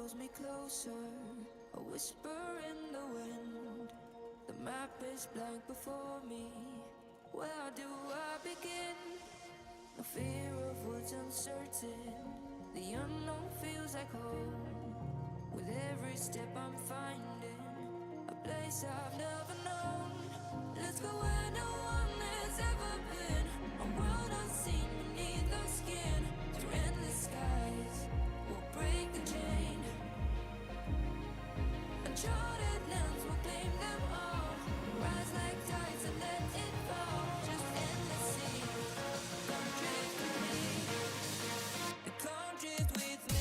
pulls me closer, a whisper in the wind. The map is blank before me. Where do I begin? No fear of what's uncertain. The unknown feels like home. With every step I'm finding a place I've never known. Let's go where no one has ever been. A world unseen beneath our skin. Through endless skies, we'll break the chain. Uncharted lands will claim them all. Rise like tides and let it fall. Just endless sea. Come drift with me. Come drift with me.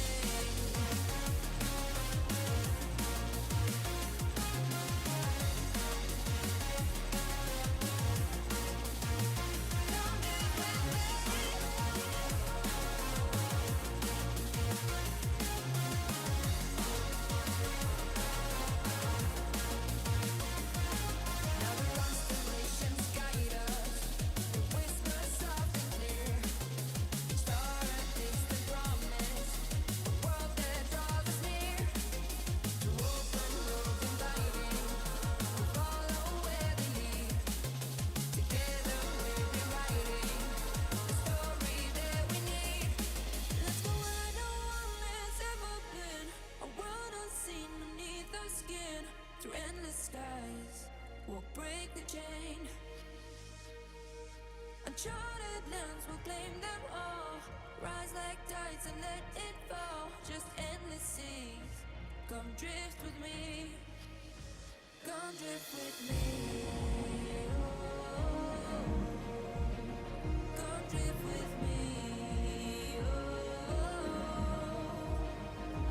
Uncharted lands will claim them all. Rise like tides and let it fall. Just endless seas. Come drift with me. Come drift with me. Oh, come drift with me. Oh,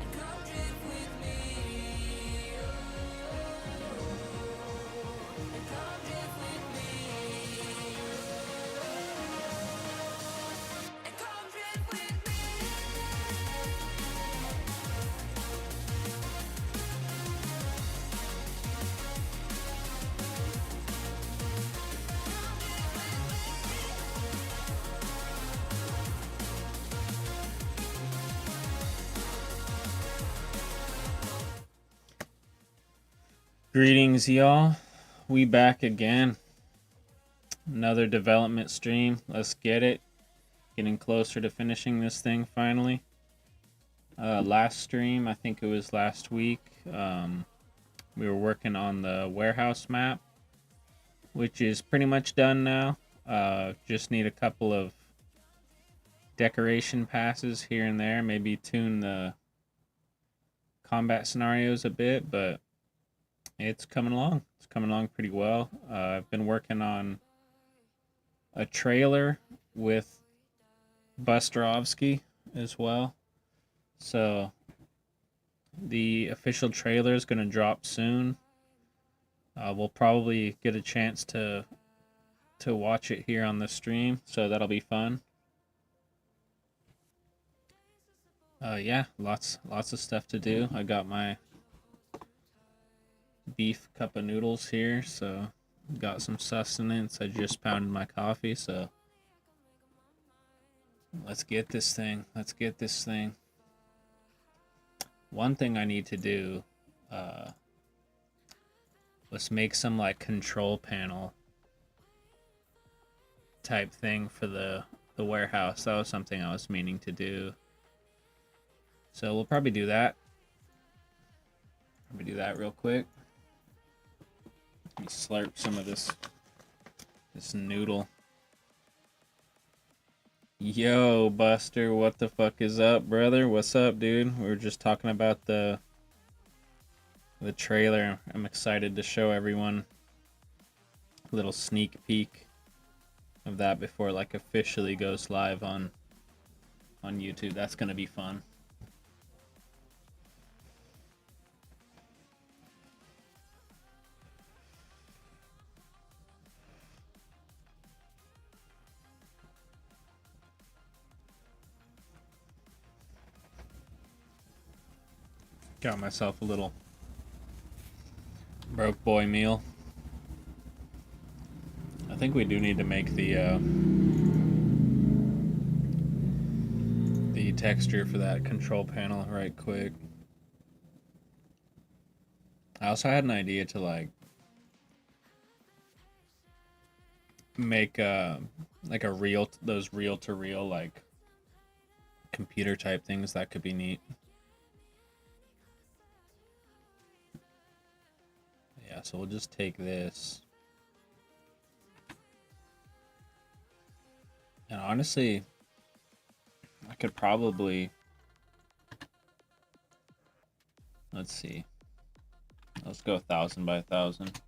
and come drift with me. Oh, and come drift with me. Greetings, y'all. We back again. Another development stream. Let's get it. Getting closer to finishing this thing finally. Last stream, I think it was last week, we were working on the warehouse map, which is pretty much done now. Just need a couple of decoration passes here and there. Maybe tune the combat scenarios a bit, but it's coming along. It's coming along pretty well. I've been working on a trailer with Busterovsky as well. So the official trailer is going to drop soon. We'll probably get a chance to watch it here on the stream, so that'll be fun. Yeah, lots of stuff to do. I got my beef cup of noodles here, so got some sustenance. I just pounded my coffee, so let's get this thing. One thing I need to do, let's make some like control panel type thing for the warehouse. That was something I was meaning to do, so we'll probably do that. Real quick. Let me slurp some of this noodle. Yo, Buster, what the fuck is up, brother? What's up, dude? We were just talking about the trailer. I'm excited to show everyone a little sneak peek of that before it like officially goes live on YouTube. That's gonna be fun. Got myself a little broke boy meal. I think we do need to make the texture for that control panel right quick. I also had an idea to make like a reel, those reel to reel like computer type things. That could be neat. Yeah, so we'll just take this. And honestly, I could probably, let's see. Let's go 1,000 by 1,000.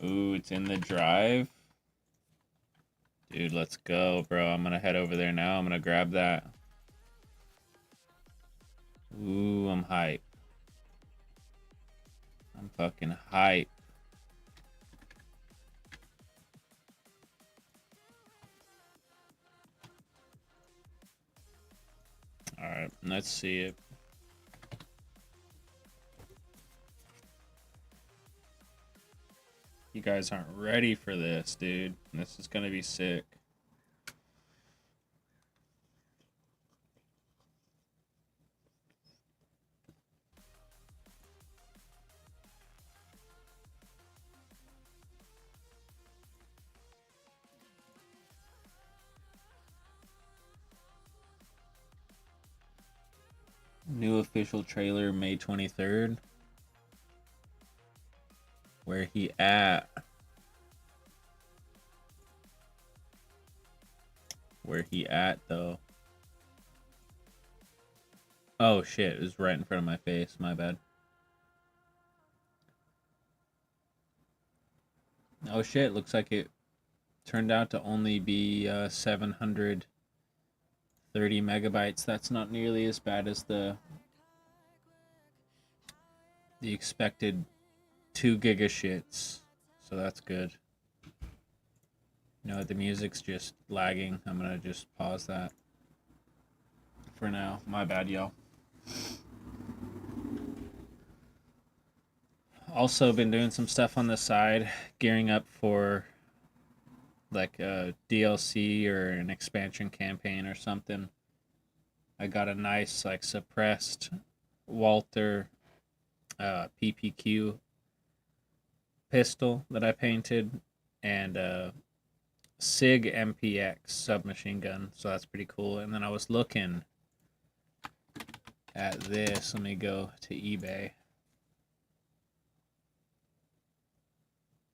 Ooh, it's in the drive. Dude, let's go, bro. I'm gonna head over there now. I'm gonna grab that. Ooh, I'm hype. I'm fucking hype. Alright, let's see it. You guys aren't ready for this, dude. This is gonna be sick. New official trailer May 23rd. Where he at? Where he at though? Oh shit, it was right in front of my face. My bad. Oh shit, looks like it turned out to only be 730 megabytes. That's not nearly as bad as the expected 2 giga shits. So that's good. You know, the music's just lagging. I'm gonna just pause that for now. My bad, y'all. Also been doing some stuff on the side, gearing up for like a DLC or an expansion campaign or something. I got a nice like suppressed Walter PPQ pistol that I painted and a SIG MPX submachine gun, so that's pretty cool. And then I was looking at this. Let me go to eBay.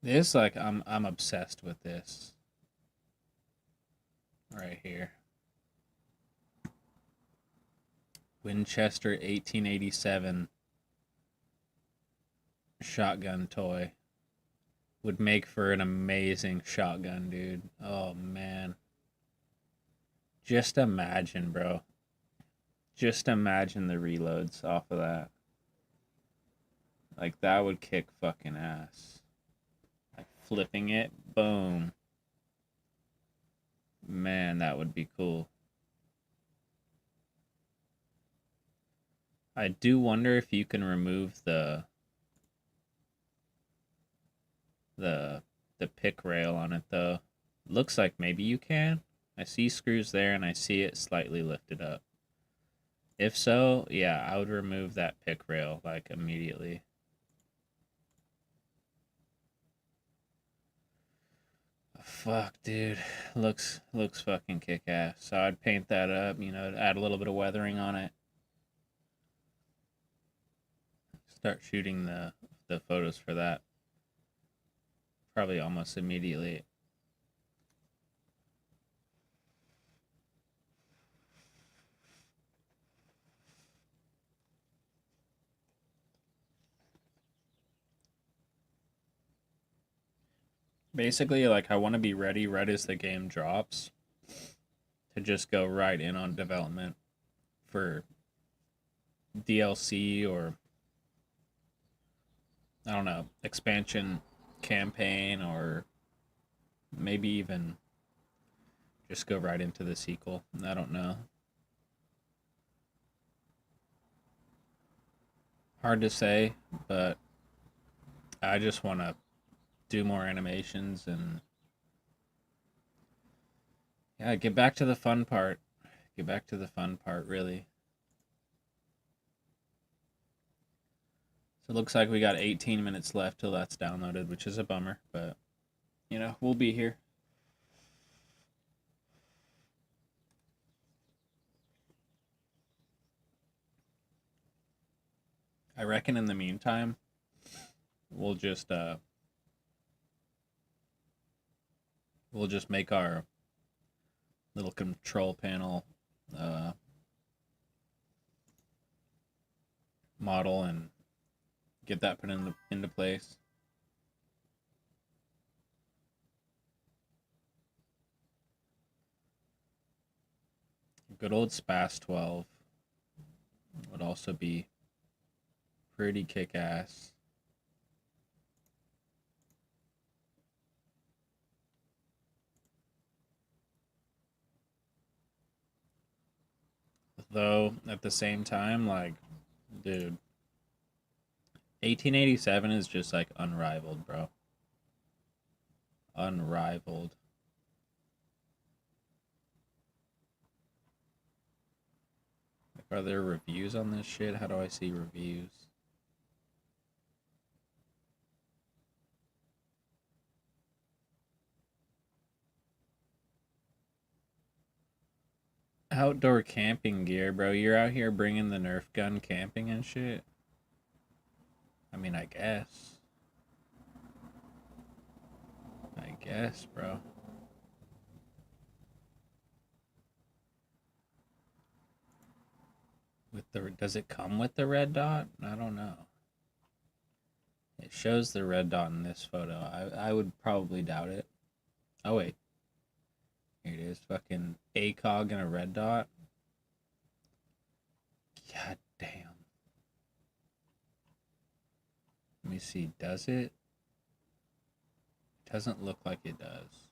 This like I'm obsessed with this right here. Winchester 1887 shotgun toy. Would make for an amazing shotgun, dude. Oh man. Just imagine, bro. Just imagine the reloads off of that. Like that would kick fucking ass. Like flipping it, boom. Man, that would be cool. I do wonder if you can remove the pick rail on it though. Looks like maybe you can. I see screws there and I see it slightly lifted up. If so, yeah, I would remove that pick rail like immediately. Fuck, dude. Looks fucking kick ass. So I'd paint that up, you know, add a little bit of weathering on it. Start shooting the photos for that. Probably almost immediately. Basically, like I want to be ready right as the game drops to just go right in on development for DLC or I don't know, expansion campaign or maybe even just go right into the sequel. I don't know. Hard to say, but I just want to do more animations and yeah, get back to the fun part. Get back to the fun part, really. So it looks like we got 18 minutes left till that's downloaded, which is a bummer, but you know, we'll be here. I reckon in the meantime, we'll just make our little control panel model and get that put into place. Good old Spas 12 would also be pretty kick-ass. Though at the same time, like, dude, 1887 is just like unrivaled, bro. Unrivaled. Like, are there reviews on this shit? How do I see reviews? Outdoor camping gear, bro. You're out here bringing the Nerf gun camping and shit. I mean, I guess. I guess, bro. Does it come with the red dot? I don't know. It shows the red dot in this photo. I would probably doubt it. Oh wait. Here it is. Fucking ACOG and a red dot. God damn. Let me see. Does it? It doesn't look like it does.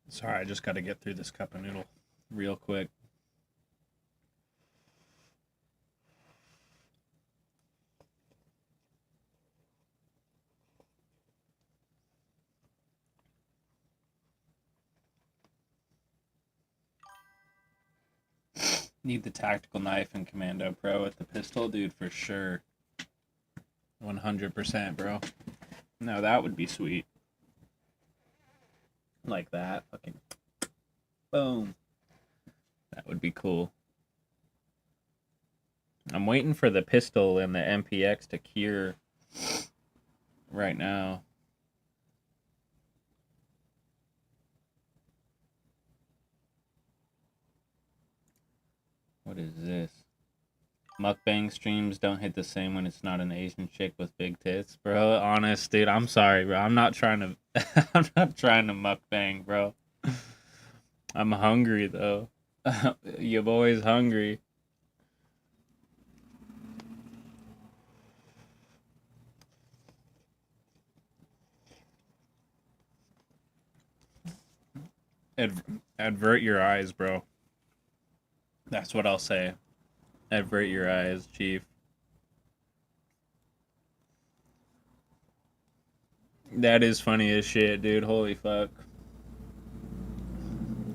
Sorry, I just got to get through this cup of noodle real quick. Need the tactical knife and Commando Pro with the pistol, dude, for sure. 100%, bro. No, that would be sweet. Like that. Fucking boom. That would be cool. I'm waiting for the pistol and the MPX to cure right now. What is this? Mukbang streams don't hit the same when it's not an Asian chick with big tits, bro. Honest, dude, I'm sorry, bro. I'm not trying to I'm not trying to mukbang, bro. I'm hungry though. Your boy's hungry. Advert your eyes, bro. That's what I'll say. Advert your eyes, Chief. That is funny as shit, dude. Holy fuck.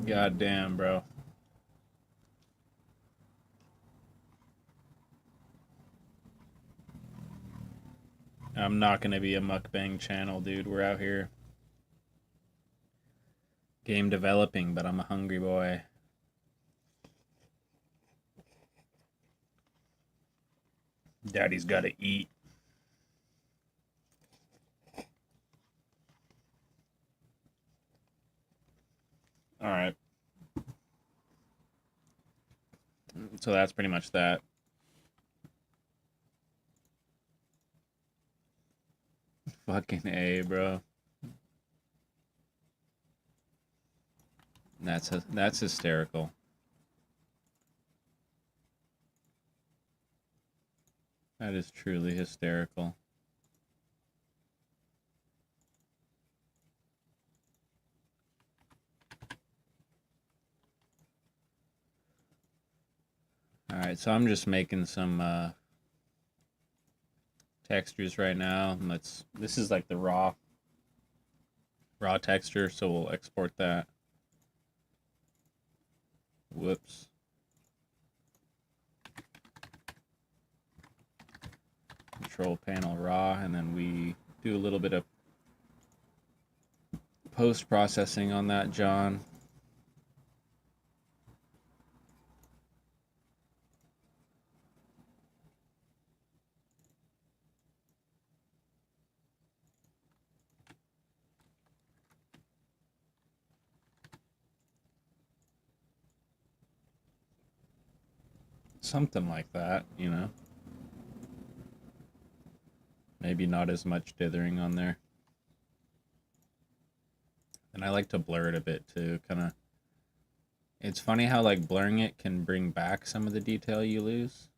God damn, bro. I'm not gonna be a mukbang channel, dude. We're out here game developing, but I'm a hungry boy. Daddy's gotta eat. Alright. So that's pretty much that. Fucking A, bro. That's hysterical. That is truly hysterical. Alright, so I'm just making some textures right now. And this is like the raw texture, so we'll export that. Whoops. Control panel raw, and then we do a little bit of post processing on that, John. Something like that, you know. Maybe not as much dithering on there. And I like to blur it a bit too, kind of. It's funny how like blurring it can bring back some of the detail you lose,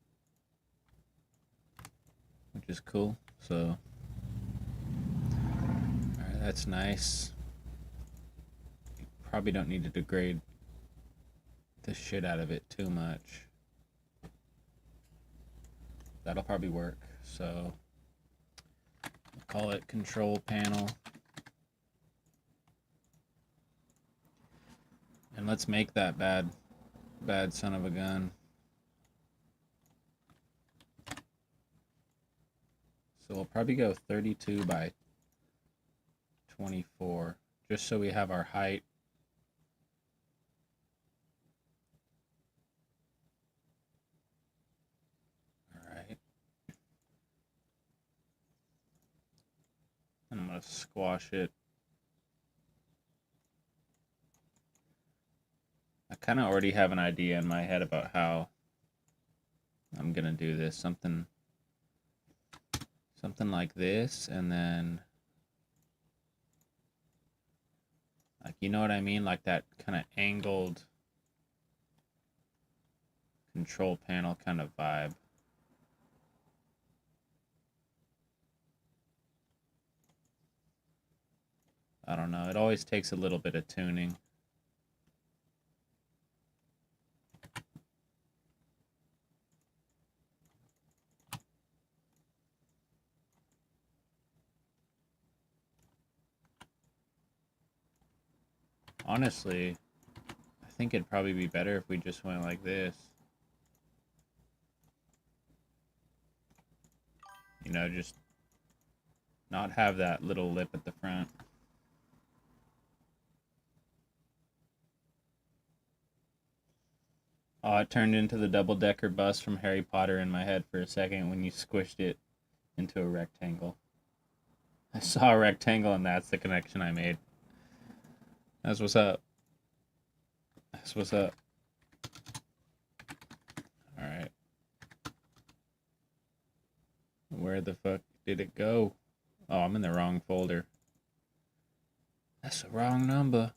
which is cool. So, alright, that's nice. Probably don't need to degrade the shit out of it too much. That'll probably work. So, we'll call it control panel. And let's make that bad son of a gun. So we'll probably go 32 by 24, just so we have our height. All right. And I'm gonna squash it. I kind of already have an idea in my head about how I'm gonna do this. Something like this, and then like, you know what I mean, like that kind of angled control panel kind of vibe. I don't know, it always takes a little bit of tuning. Honestly, I think it'd probably be better if we just went like this. You know, just not have that little lip at the front. Oh, it turned into the double-decker bus from Harry Potter in my head for a second when you squished it into a rectangle. I saw a rectangle and that's the connection I made. That's what's up. That's what's up. Alright. Where the fuck did it go? Oh, I'm in the wrong folder. That's the wrong number.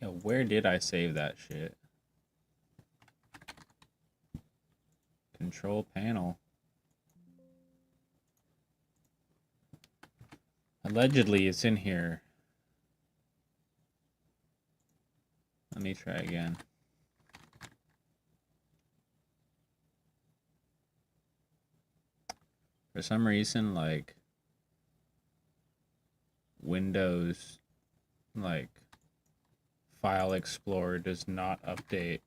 Yo, where did I save that shit? Control panel. Allegedly, it's in here. Let me try again. For some reason, like, Windows, like, File Explorer does not update.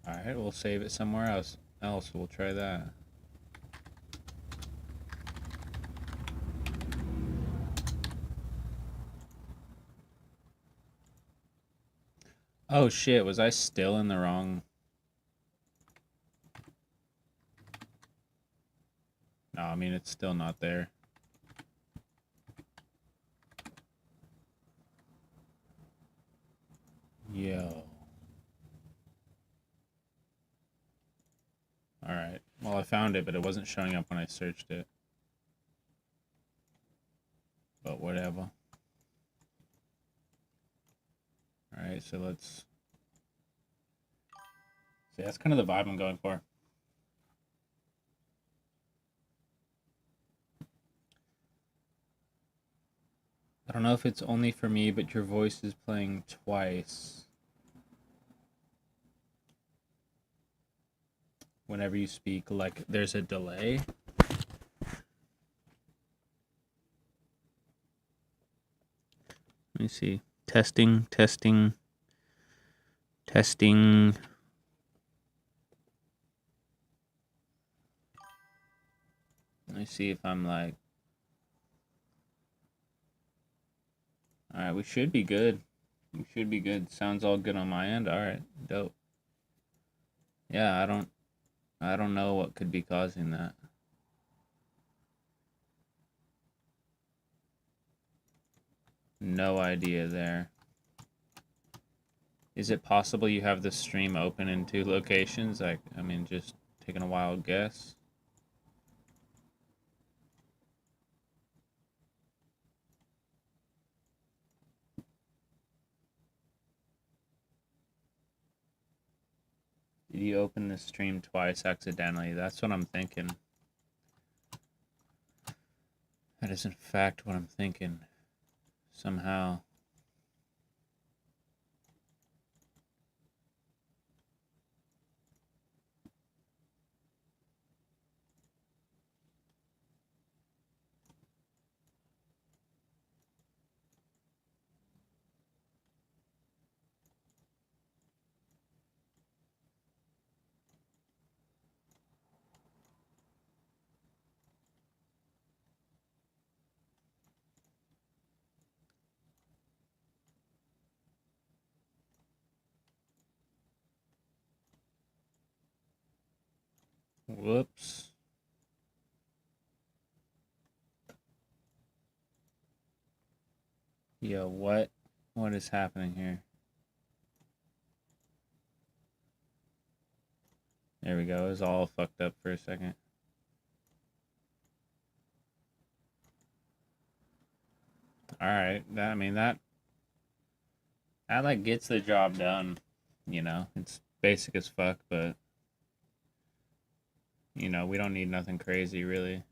Alright, we'll save it somewhere else. We'll try that. Oh shit, was I still in the wrong? No, I mean, it's still not there. Yo. Alright. Well, I found it, but it wasn't showing up when I searched it. But whatever. Alright, so let's... See, that's kind of the vibe I'm going for. I don't know if it's only for me, but your voice is playing twice whenever you speak. Like there's a delay. Let me see. Testing, testing, testing. Let me see if I'm like... Alright, we should be good. We should be good. Sounds all good on my end. Alright, dope. Yeah, I don't know what could be causing that. No idea there. Is it possible you have the stream open in two locations? Like, I mean, just taking a wild guess. Did you open the stream twice accidentally? That's what I'm thinking. That is in fact what I'm thinking. Somehow. Whoops. Yo, what? What is happening here? There we go. It was all fucked up for a second. Alright. I mean, that like gets the job done. You know, it's basic as fuck, but you know, we don't need nothing crazy, really.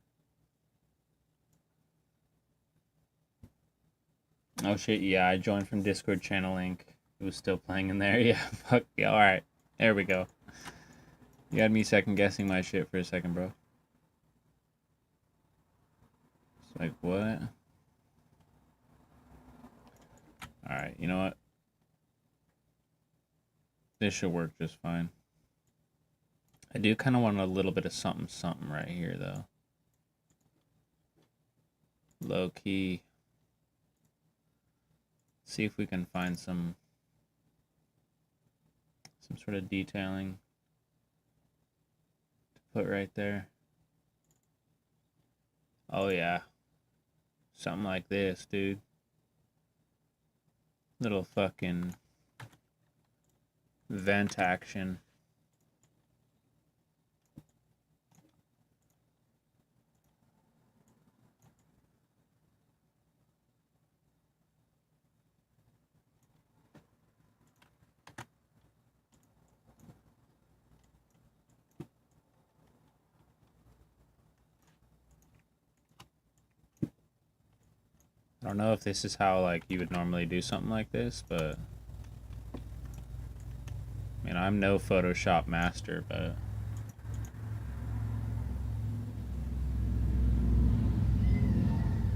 Oh shit, yeah, I joined from Discord channel link. It was still playing in there. Yeah, fuck. Yeah, alright. There we go. You had me second guessing my shit for a second, bro. It's like, what? Alright, you know what? This should work just fine. I do kind of want a little bit of something something right here, though. Low key. See if we can find some sort of detailing to put right there. Oh yeah. Something like this, dude. Little fucking vent action. I don't know if this is how like you would normally do something like this, but I mean, I'm no Photoshop master, but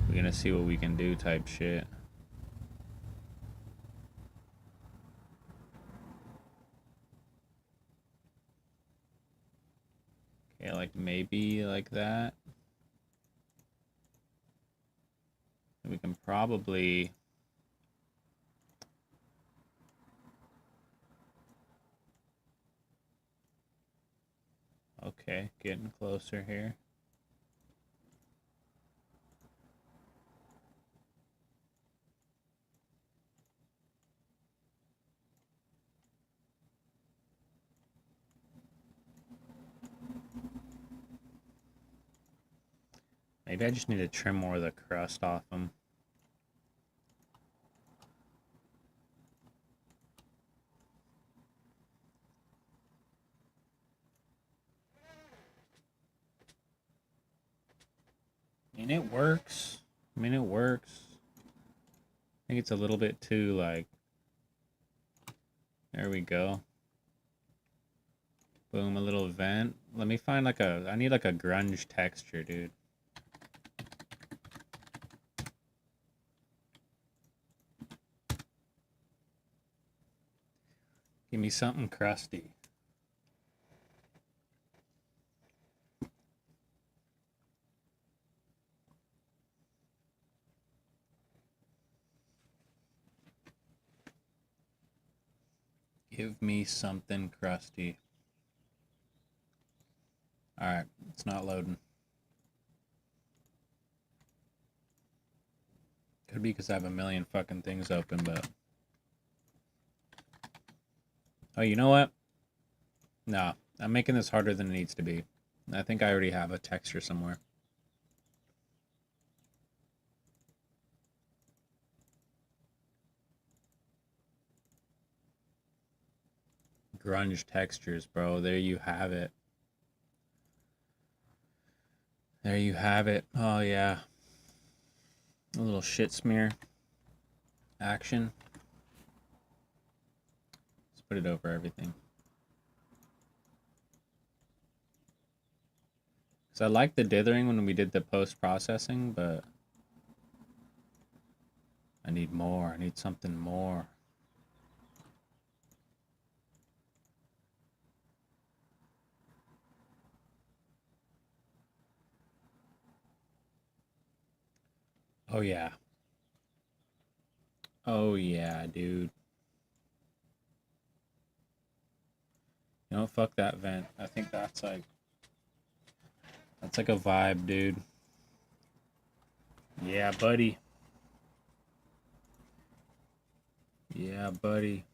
we're gonna see what we can do type shit. Okay, like maybe like that. We can probably... Okay, getting closer here. Maybe I just need to trim more of the crust off them. I mean, it works. I mean, it works. think it's a little bit too, like, there we go. Boom, a little vent. Let me find like I need like a grunge texture, dude. Give me something crusty. Give me something crusty. Alright, it's not loading. Could be because I have a million fucking things open, but... Oh, you know what? No, I'm making this harder than it needs to be. I think I already have a texture somewhere. Grunge textures, bro. There you have it. There you have it. Oh, yeah. A little shit smear action. Let's put it over everything. Because I like the dithering when we did the post-processing, but I need more. I need something more. Oh, yeah. Oh, yeah, dude. You know, fuck that vent. I think that's like a vibe, dude. Yeah, buddy. Yeah, buddy.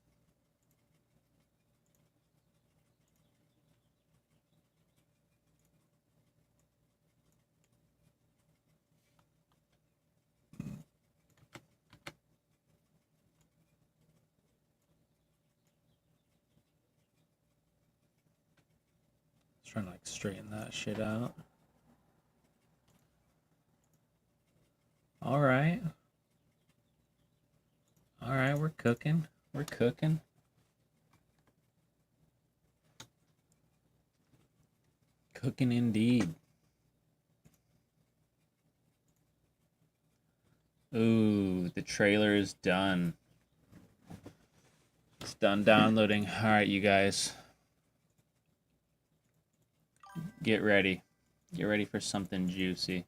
Trying to like straighten that shit out. All right. All right, we're cooking. We're cooking. Cooking indeed. Ooh, the trailer is done. It's done downloading. All right, you guys. Get ready. Get ready for something juicy.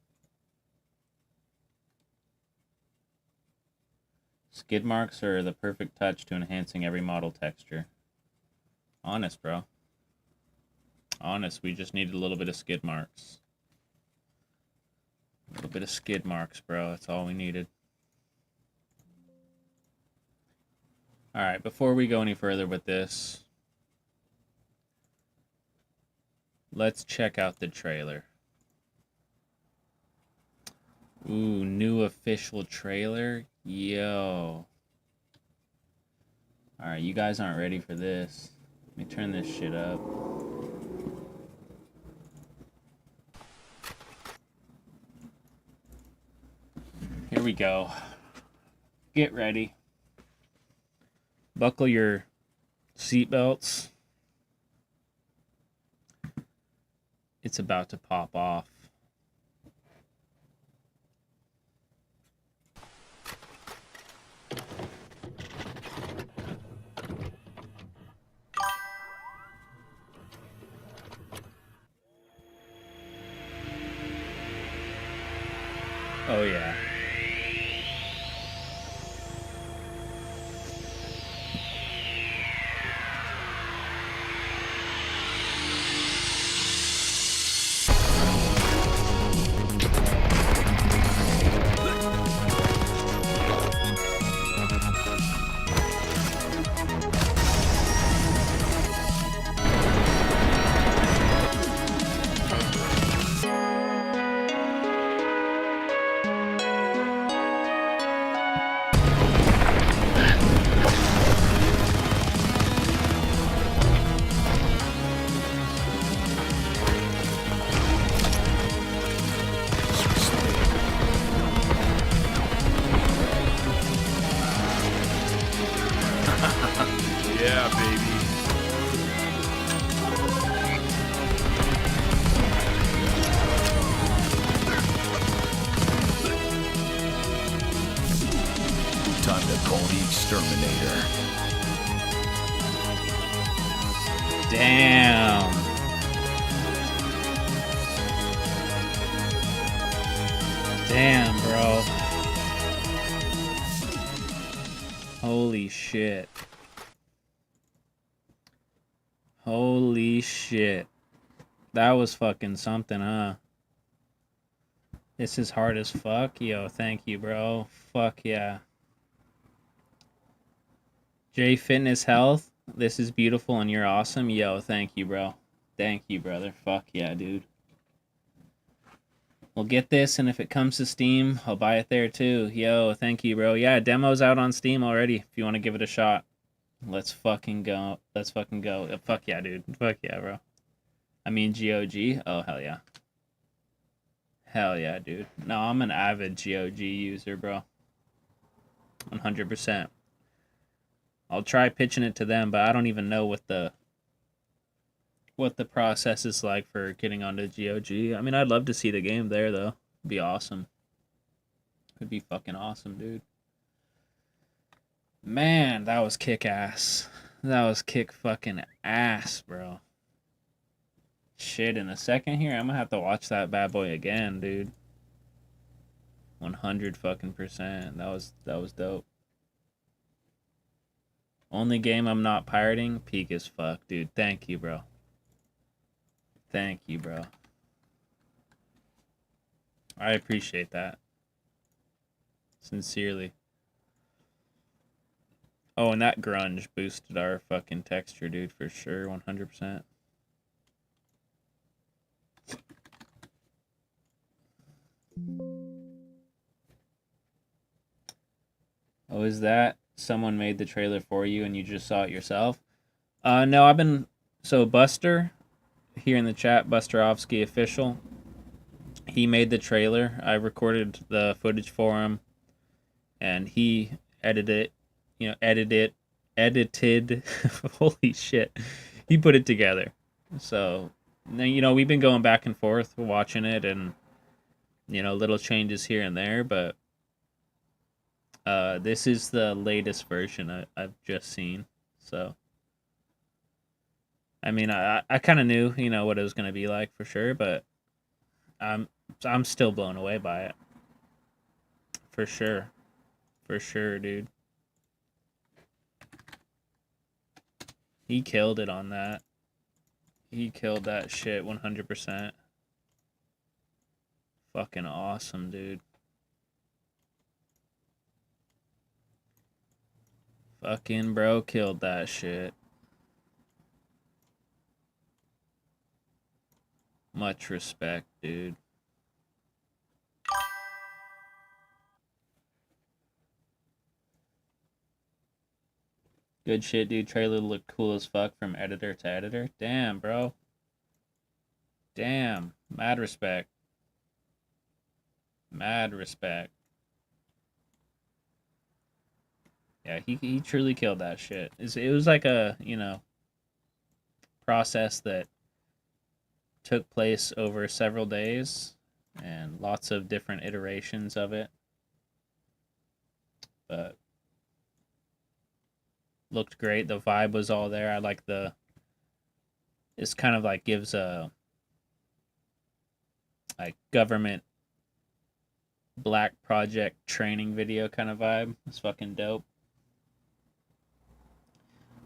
Skid marks are the perfect touch to enhancing every model texture. Honest, bro. Honest, we just needed a little bit of skid marks. A little bit of skid marks, bro. That's all we needed. Alright, before we go any further with this, let's check out the trailer. Ooh, new official trailer? Yo. Alright, you guys aren't ready for this. Let me turn this shit up. Here we go. Get ready. Buckle your seatbelts. It's about to pop off. Oh yeah. Exterminator. Damn. Damn, bro. Holy shit. Holy shit. That was fucking something, huh? This is hard as fuck. Yo, thank you, bro. Fuck yeah. J Fitness Health, this is beautiful and you're awesome. Yo, thank you, bro. Thank you, brother. Fuck yeah, dude. We'll get this, and if it comes to Steam, I'll buy it there too. Yo, thank you, bro. Yeah, demo's out on Steam already if you want to give it a shot. Let's fucking go. Let's fucking go. Fuck yeah, dude. Fuck yeah, bro. I mean, GOG. Oh, hell yeah. Hell yeah, dude. No, I'm an avid GOG user, bro. 100%. I'll try pitching it to them, but I don't even know what the process is like for getting onto GOG. I mean, I'd love to see the game there, though. It'd be awesome. It'd be fucking awesome, dude. Man, that was kick-ass. That was kick fucking ass, bro. Shit, in a second here, I'm gonna have to watch that bad boy again, dude. 100 fucking %. That was dope. Only game I'm not pirating, peak as fuck, dude. Thank you, bro. Thank you, bro. I appreciate that. Sincerely. Oh, and that grunge boosted our fucking texture, dude, for sure, 100%. Oh, is that someone made the trailer for you and you just saw it yourself? No, I've been... So, Buster, here in the chat, Busterovsky Official, he made the trailer. I recorded the footage for him, and he edited edited, holy shit, he put it together. So, we've been going back and forth watching it, and, little changes here and there, but this is the latest version I've just seen, so... I mean, I kind of knew, what it was going to be like for sure, but I'm still blown away by it. For sure. For sure, dude. He killed it on that. He killed that shit 100%. Fucking awesome, dude. Fucking bro killed that shit. Much respect, dude. Good shit, dude. Trailer looked cool as fuck from editor to editor. Damn, bro. Damn. Mad respect. Mad respect. Yeah, he truly killed that shit. It was like a, process that took place over several days and lots of different iterations of it. But looked great. The vibe was all there. I like it's kind of like gives a like government black project training video kind of vibe. It's fucking dope.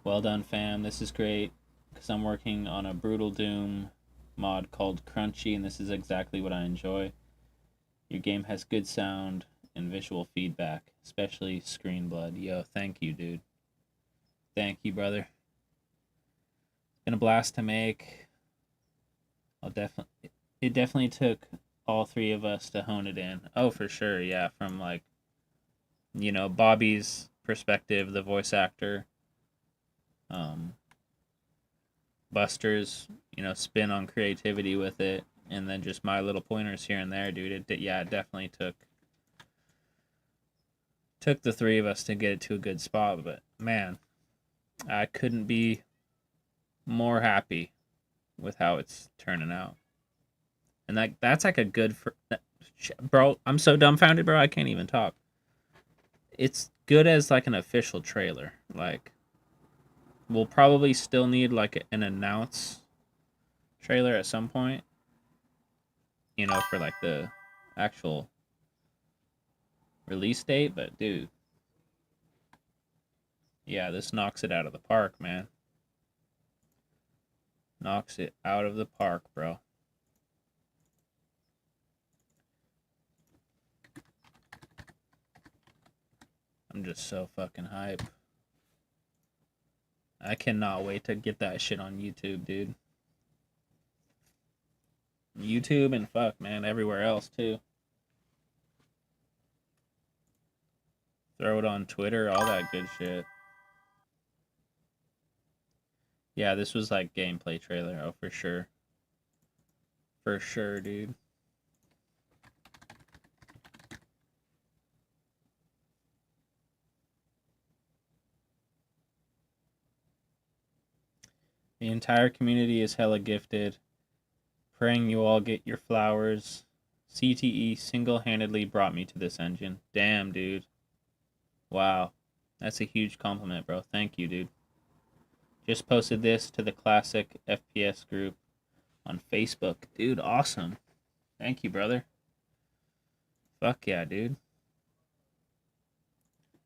Well done, fam. This is great because I'm working on a Brutal Doom mod called Crunchy, and this is exactly what I enjoy. Your game has good sound and visual feedback, especially screen blood. Yo, thank you, dude. Thank you, brother. It's been a blast to make. It definitely took all three of us to hone it in. Oh, for sure, yeah. From like, Bobby's perspective, the voice actor. Buster's, spin on creativity with it, and then just my little pointers here and there, dude. It definitely took the three of us to get it to a good spot, but man, I couldn't be more happy with how it's turning out. And that's like a good bro, I'm so dumbfounded, bro, I can't even talk. It's good as like an official trailer. Like, we'll probably still need like an announce trailer at some point, you know, for like the actual release date. But dude, yeah, this knocks it out of the park, man. Knocks it out of the park, bro. I'm just so fucking hype. I cannot wait to get that shit on YouTube, dude. YouTube and fuck, man, everywhere else too. Throw it on Twitter, all that good shit. Yeah, this was like gameplay trailer. Oh, for sure. For sure, dude. The entire community is hella gifted. Praying you all get your flowers. CTE single-handedly brought me to this engine. Damn, dude. Wow. That's a huge compliment, bro. Thank you, dude. Just posted this to the classic FPS group on Facebook. Dude, awesome. Thank you, brother. Fuck yeah, dude.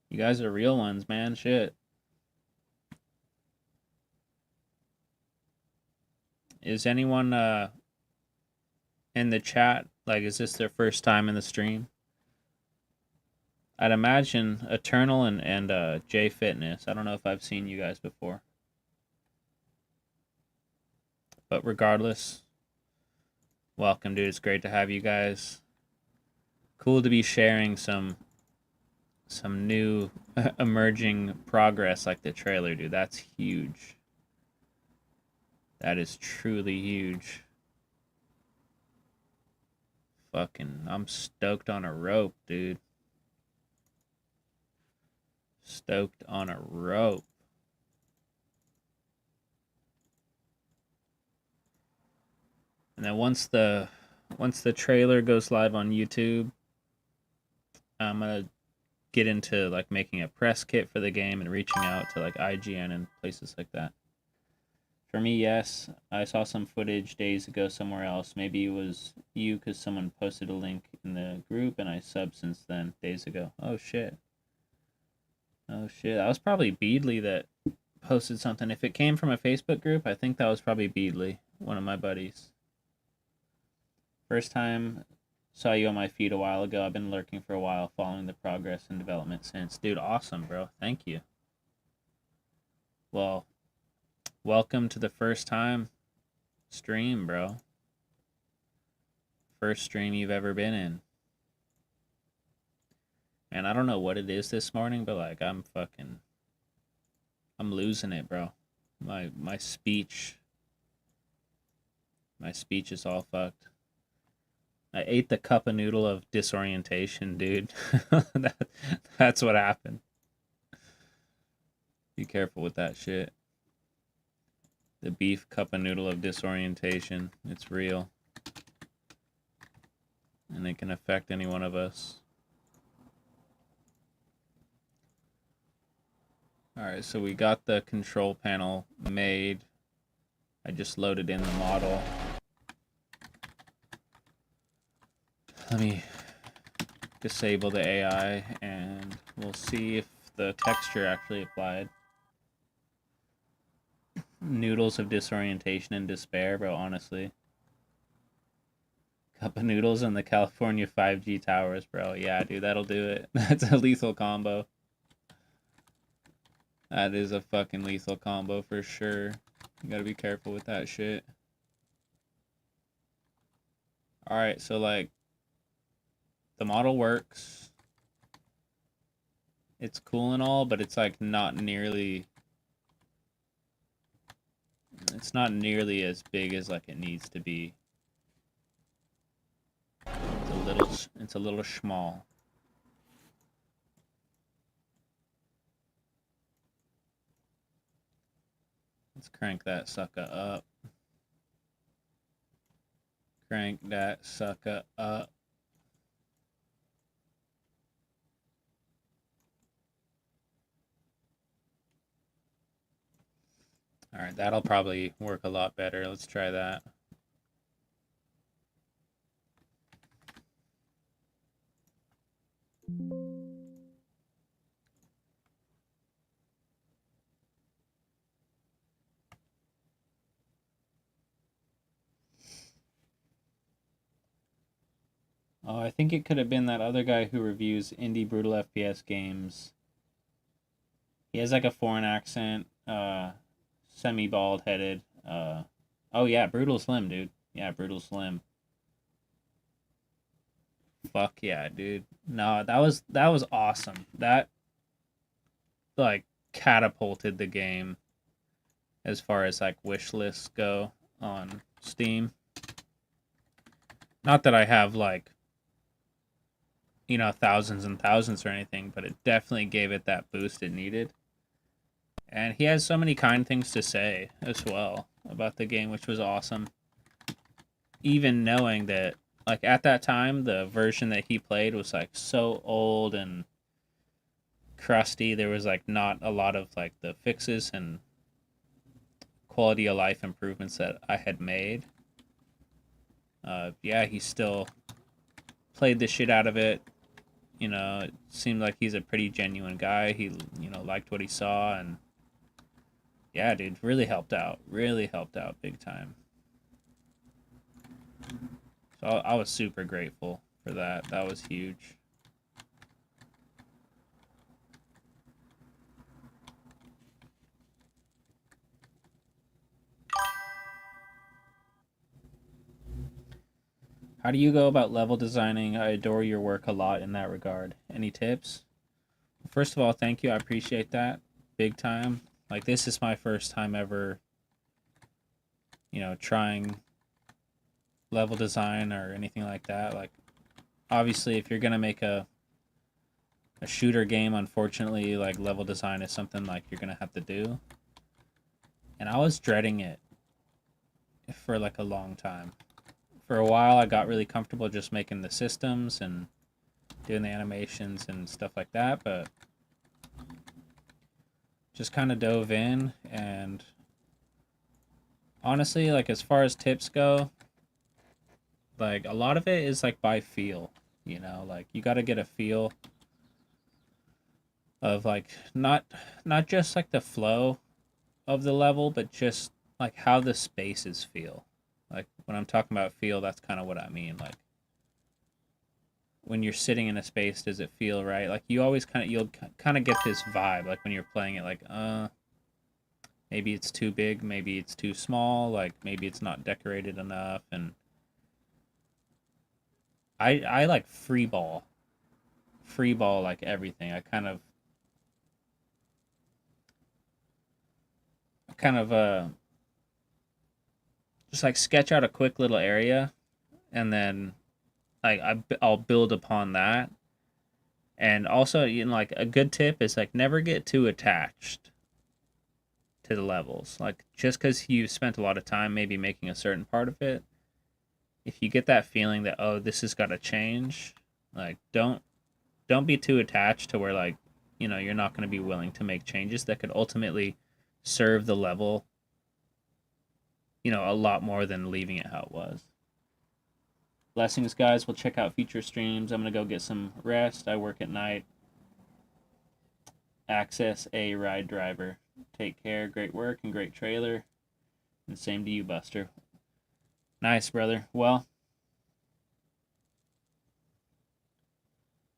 You guys are real ones, man. Shit. Is anyone in the chat, like, is this their first time in the stream? I'd imagine Eternal and J Fitness. I don't know if I've seen you guys before. But regardless, welcome, dude. It's great to have you guys. Cool to be sharing some new emerging progress like the trailer, dude. That's huge. That is truly huge. Fucking, I'm stoked on a rope, dude. Stoked on a rope. And then once the trailer goes live on YouTube, I'm gonna get into like making a press kit for the game and reaching out to like IGN and places like that. For me, yes, I saw some footage days ago somewhere else. Maybe it was you because someone posted a link in the group and I subbed since then, days ago. Oh shit. Oh shit. That was probably Beadley that posted something. If it came from a Facebook group, I think that was probably Beadley, one of my buddies. First time saw you on my feed a while ago. I've been lurking for a while, following the progress and development since. Dude, awesome, bro. Thank you. Well, welcome to the first time stream, bro. First stream you've ever been in. Man, I don't know what it is this morning, but like I'm losing it, bro. My speech is all fucked. I ate the cup of noodle of disorientation, dude. That's what happened. Be careful with that shit. The beef cup of noodle of disorientation. It's real. And it can affect any one of us. Alright, so we got the control panel made. I just loaded in the model. Let me disable the AI and we'll see if the texture actually applied. Noodles of disorientation and despair, bro, honestly. Cup of noodles and the California 5G towers, bro. Yeah, dude, that'll do it. That's a lethal combo. That is a fucking lethal combo for sure. You gotta be careful with that shit. Alright, so like, the model works. It's cool and all, but it's like not nearly... It's not nearly as big as like it needs to be. It's a little small. Let's crank that sucker up. Crank that sucker up. All right, that'll probably work a lot better. Let's try that. Oh, I think it could have been that other guy who reviews indie brutal FPS games. He has like a foreign accent, semi-bald headed. Oh yeah, Brutal Slim, dude. Yeah, Brutal Slim. Fuck yeah, dude. No, that was awesome. That like catapulted the game as far as like wish lists go on Steam. Not that I have like, thousands and thousands or anything, but it definitely gave it that boost it needed. And he has so many kind things to say as well about the game, which was awesome. Even knowing that, like, at that time, the version that he played was, like, so old and crusty. There was, like, not a lot of, like, the fixes and quality of life improvements that I had made. Yeah, he still played the shit out of it. It seemed like he's a pretty genuine guy. He, liked what he saw, and yeah, dude, really helped out. Really helped out big time. So I was super grateful for that. That was huge. How do you go about level designing? I adore your work a lot in that regard. Any tips? First of all, thank you. I appreciate that big time. Like, this is my first time ever, trying level design or anything like that. Like, obviously, if you're going to make a shooter game, unfortunately, like, level design is something like you're going to have to do. And I was dreading it for like a long time. For a while, I got really comfortable just making the systems and doing the animations and stuff like that, but just kind of dove in. And honestly, like, as far as tips go, like, a lot of it is like by feel, like, you got to get a feel of, like, not just like the flow of the level, but just like how the spaces feel. Like, when I'm talking about feel, that's kind of what I mean. Like, when you're sitting in a space, does it feel right? Like, you'll kind of get this vibe, like, when you're playing it, like, maybe it's too big, maybe it's too small, like, maybe it's not decorated enough. And I like free ball, like, everything. I kind of just like sketch out a quick little area, and then like I'll build upon that. And also, like, a good tip is, like, never get too attached to the levels. Like, just because you've spent a lot of time maybe making a certain part of it, if you get that feeling that, oh, this has got to change, like, don't be too attached to where, like, you're not going to be willing to make changes that could ultimately serve the level, a lot more than leaving it how it was. Blessings, guys. We'll check out future streams. I'm going to go get some rest. I work at night. Access a ride driver. Take care. Great work and great trailer. And same to you, Buster. Nice, brother. Well,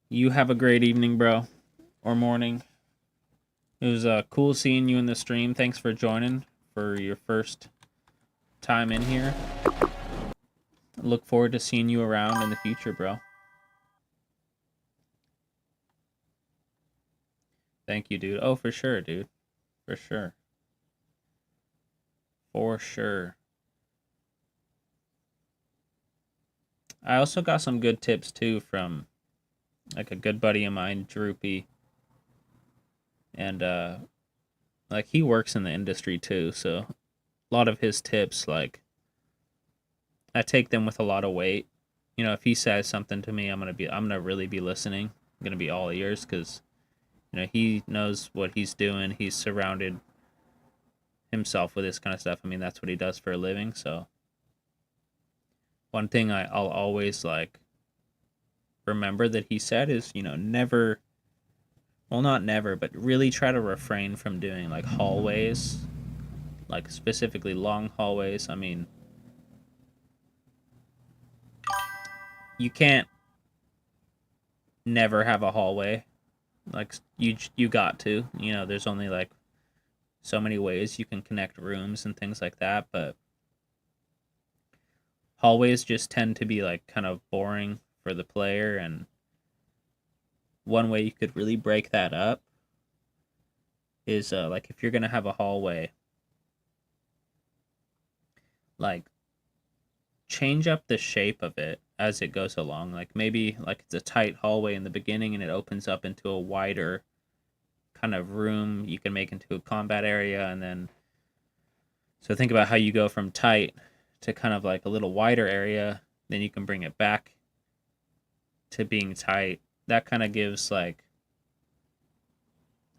you have a great evening, bro. Or morning. It was cool seeing you in the stream. Thanks for joining for your first time in here. Look forward to seeing you around in the future, bro. Thank you, dude. Oh, for sure, dude. For sure. For sure. I also got some good tips too from like a good buddy of mine, Droopy. And like, he works in the industry too, so a lot of his tips, like, I take them with a lot of weight. If he says something to me, I'm gonna really be listening. I'm gonna be all ears, because he knows what he's doing. He's surrounded himself with this kind of stuff. I mean, that's what he does for a living. So one thing I'll always like remember that he said is, you know, never, well, not never, but really try to refrain from doing like hallways, like specifically long hallways. I mean, you can't never have a hallway. Like you got to, you know, there's only like so many ways you can connect rooms and things like that, but hallways just tend to be like kind of boring for the player. And one way you could really break that up is like if you're gonna have a hallway, like change up the shape of it as it goes along. Like maybe like it's a tight hallway in the beginning and it opens up into a wider kind of room you can make into a combat area. And then so think about how you go from tight to kind of like a little wider area, then you can bring it back to being tight. That kind of gives like,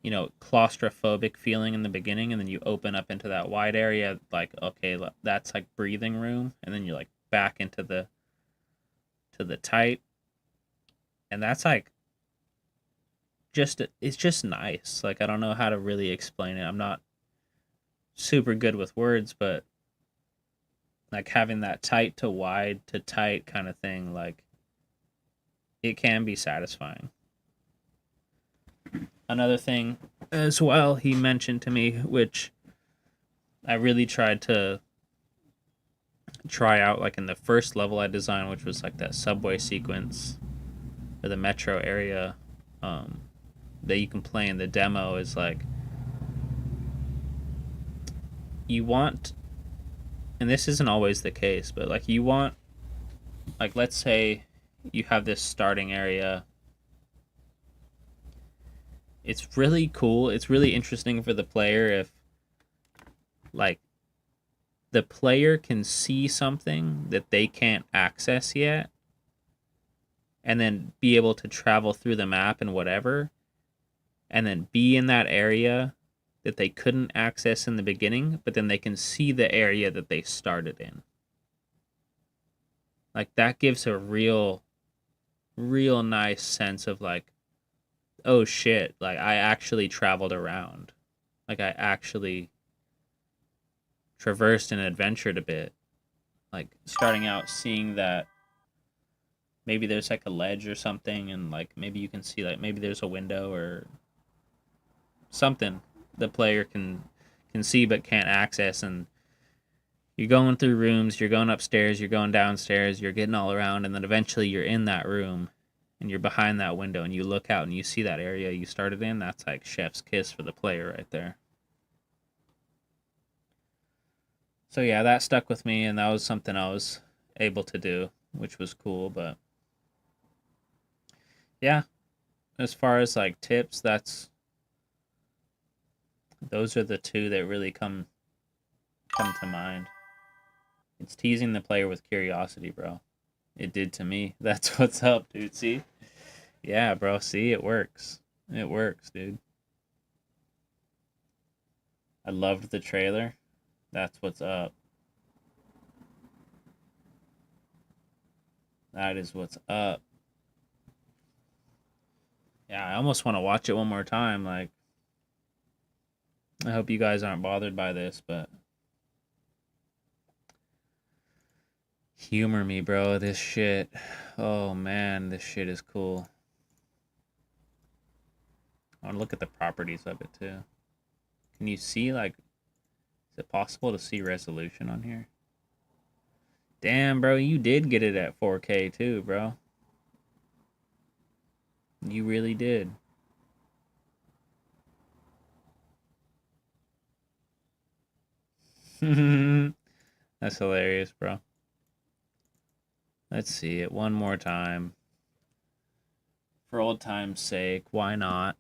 you know, claustrophobic feeling in the beginning, and then you open up into that wide area, like, okay, that's like breathing room, and then you're like back into the tight, and that's like just, it's just nice. Like, I don't know how to really explain it. I'm not super good with words, but like having that tight to wide to tight kind of thing, like it can be satisfying. Another thing as well he mentioned to me, which I really tried to try out like in the first level I designed, which was like that subway sequence or the metro area that you can play in the demo, is like you want, and this isn't always the case, but like you want, like let's say you have this starting area. It's really cool. It's really interesting for the player if like the player can see something that they can't access yet and then be able to travel through the map and whatever, and then be in that area that they couldn't access in the beginning, but then they can see the area that they started in. Like that gives a real nice sense of like, oh shit, like I actually traveled around. Like I actually traversed and adventured a bit. Like starting out seeing that maybe there's like a ledge or something, and like maybe you can see like maybe there's a window or something the player can see but can't access, and you're going through rooms, you're going upstairs, you're going downstairs, you're getting all around, and then eventually you're in that room and you're behind that window and you look out and you see that area you started in. That's like chef's kiss for the player right there. So yeah, that stuck with me, and that was something I was able to do, which was cool. But yeah, as far as like tips, those are the two that really come to mind. It's teasing the player with curiosity, bro. It did to me. That's what's up, dude. See? Yeah, bro. See, it works. It works, dude. I loved the trailer. That's what's up. That is what's up. Yeah, I almost want to watch it one more time. Like, I hope you guys aren't bothered by this, but humor me, bro. This shit. Oh, man. This shit is cool. I want to look at the properties of it, too. Can you see, like, is it possible to see resolution on here? Damn, bro. You did get it at 4K, too, bro. You really did. That's hilarious, bro. Let's see it one more time. For old time's sake, why not?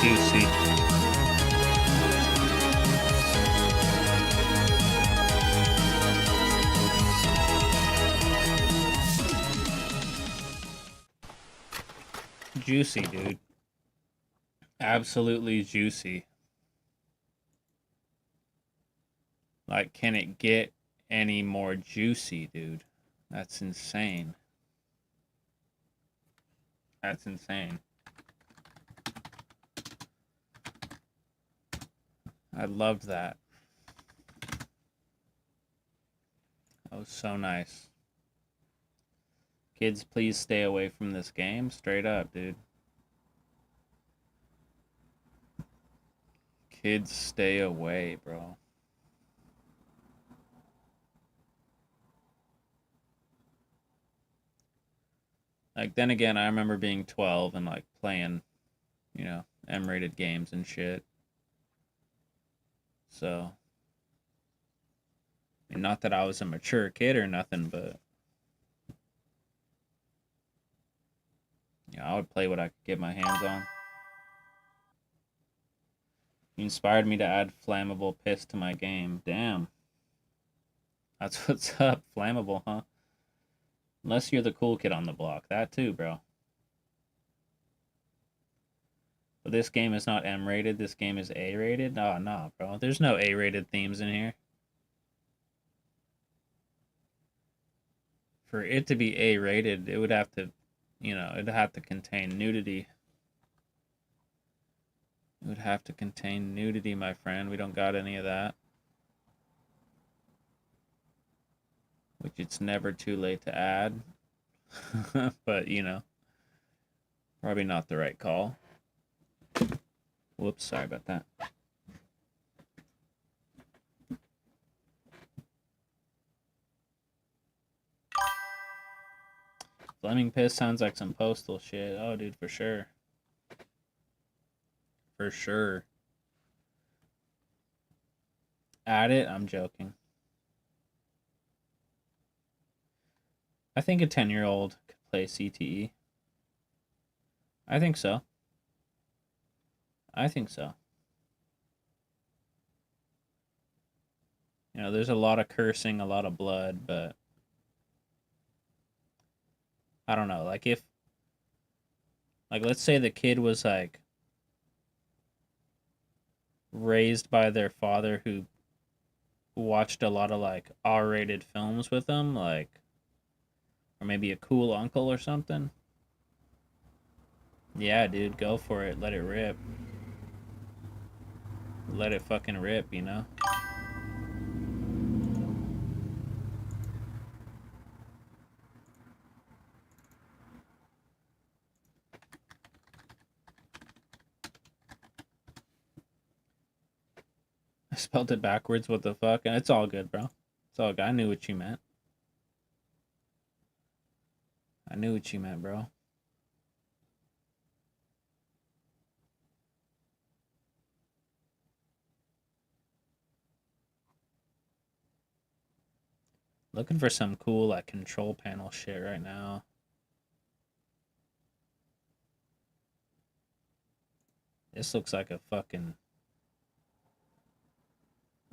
Juicy. Juicy, dude. Absolutely juicy. Like, can it get any more juicy, dude? That's insane. That's insane. I loved that. That was so nice. Kids, please stay away from this game. Straight up, dude. Kids, stay away, bro. Like, then again, I remember being 12 and, like, playing, you know, M-rated games and shit. So, I mean, not that I was a mature kid or nothing, but, you know, I would play what I could get my hands on. You inspired me to add flammable piss to my game. Damn. That's what's up. Flammable, huh? Unless you're the cool kid on the block. That too, bro. But this game is not M-rated. This game is A-rated? Oh, no, bro. There's no A-rated themes in here. For it to be A-rated, it would have to, you know, it'd have to contain nudity. It would have to contain nudity, my friend. We don't got any of that. Which it's never too late to add. But, you know, probably not the right call. Whoops, sorry about that. Fleming piss sounds like some postal shit. Oh, dude, for sure. For sure. Add it? I'm joking. I think a 10-year-old could play CTE. I think so. I think so. You know, there's a lot of cursing, a lot of blood, but I don't know. Like, if, like, let's say the kid was, like, raised by their father who watched a lot of, like, R-rated films with them, like, or maybe a cool uncle or something. Yeah, dude, go for it. Let it rip. Let it fucking rip, you know? I spelled it backwards, what the fuck? And it's all good, bro. It's all good. I knew what you meant. I knew what you meant, bro. Looking for some cool, like, control panel shit right now. This looks like a fucking...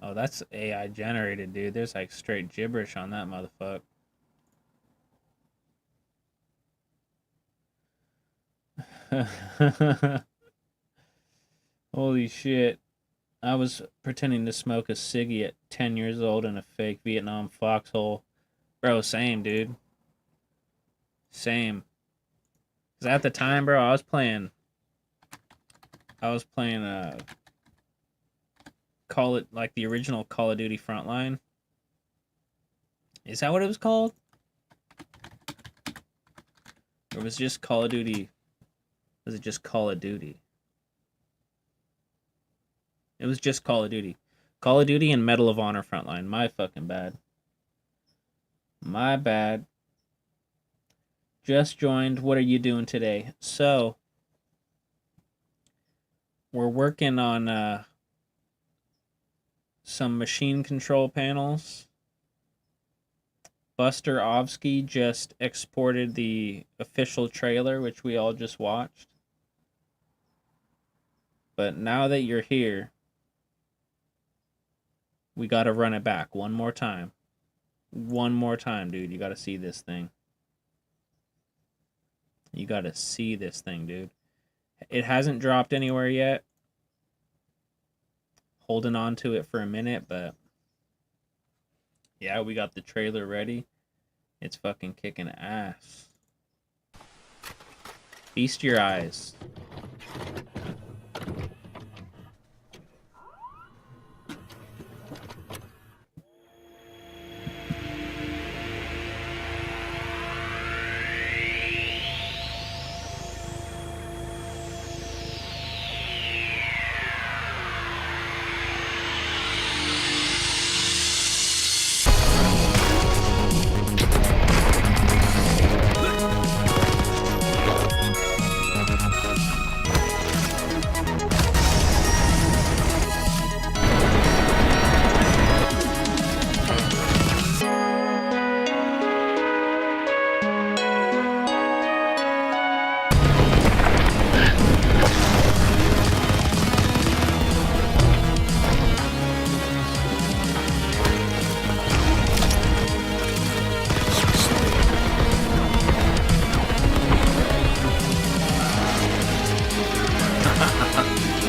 Oh, that's AI generated, dude. There's, like, straight gibberish on that motherfucker. Holy shit. I was pretending to smoke a ciggy at 10 years old in a fake Vietnam foxhole. Bro, same, dude. Same. Because at the time, bro, I was playing Call it, like, the original Call of Duty Frontline. Is that what it was called? Or was it just Call of Duty? Was it just Call of Duty? It was just Call of Duty. Call of Duty and Medal of Honor Frontline. My fucking bad. My bad. Just joined. What are you doing today? So, we're working on some machine control panels. Buster Ovsky just exported the official trailer, which we all just watched. But now that you're here, we got to run it back one more time. One more time, dude. You got to see this thing. You got to see this thing, dude. It hasn't dropped anywhere yet. Holding on to it for a minute, but yeah, we got the trailer ready. It's fucking kicking ass. Feast your eyes.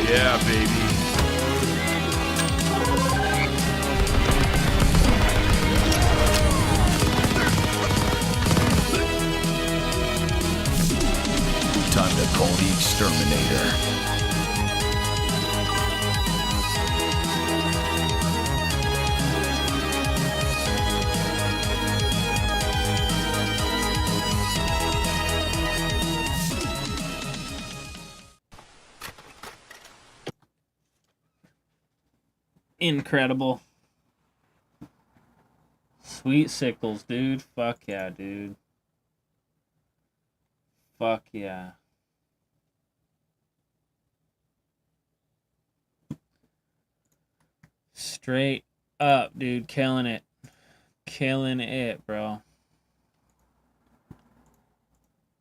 Yeah, baby. Time to call the Exterminator. Incredible. Sweet sickles, dude. Fuck yeah, dude. Fuck yeah. Straight up, dude. Killing it. Killing it, bro.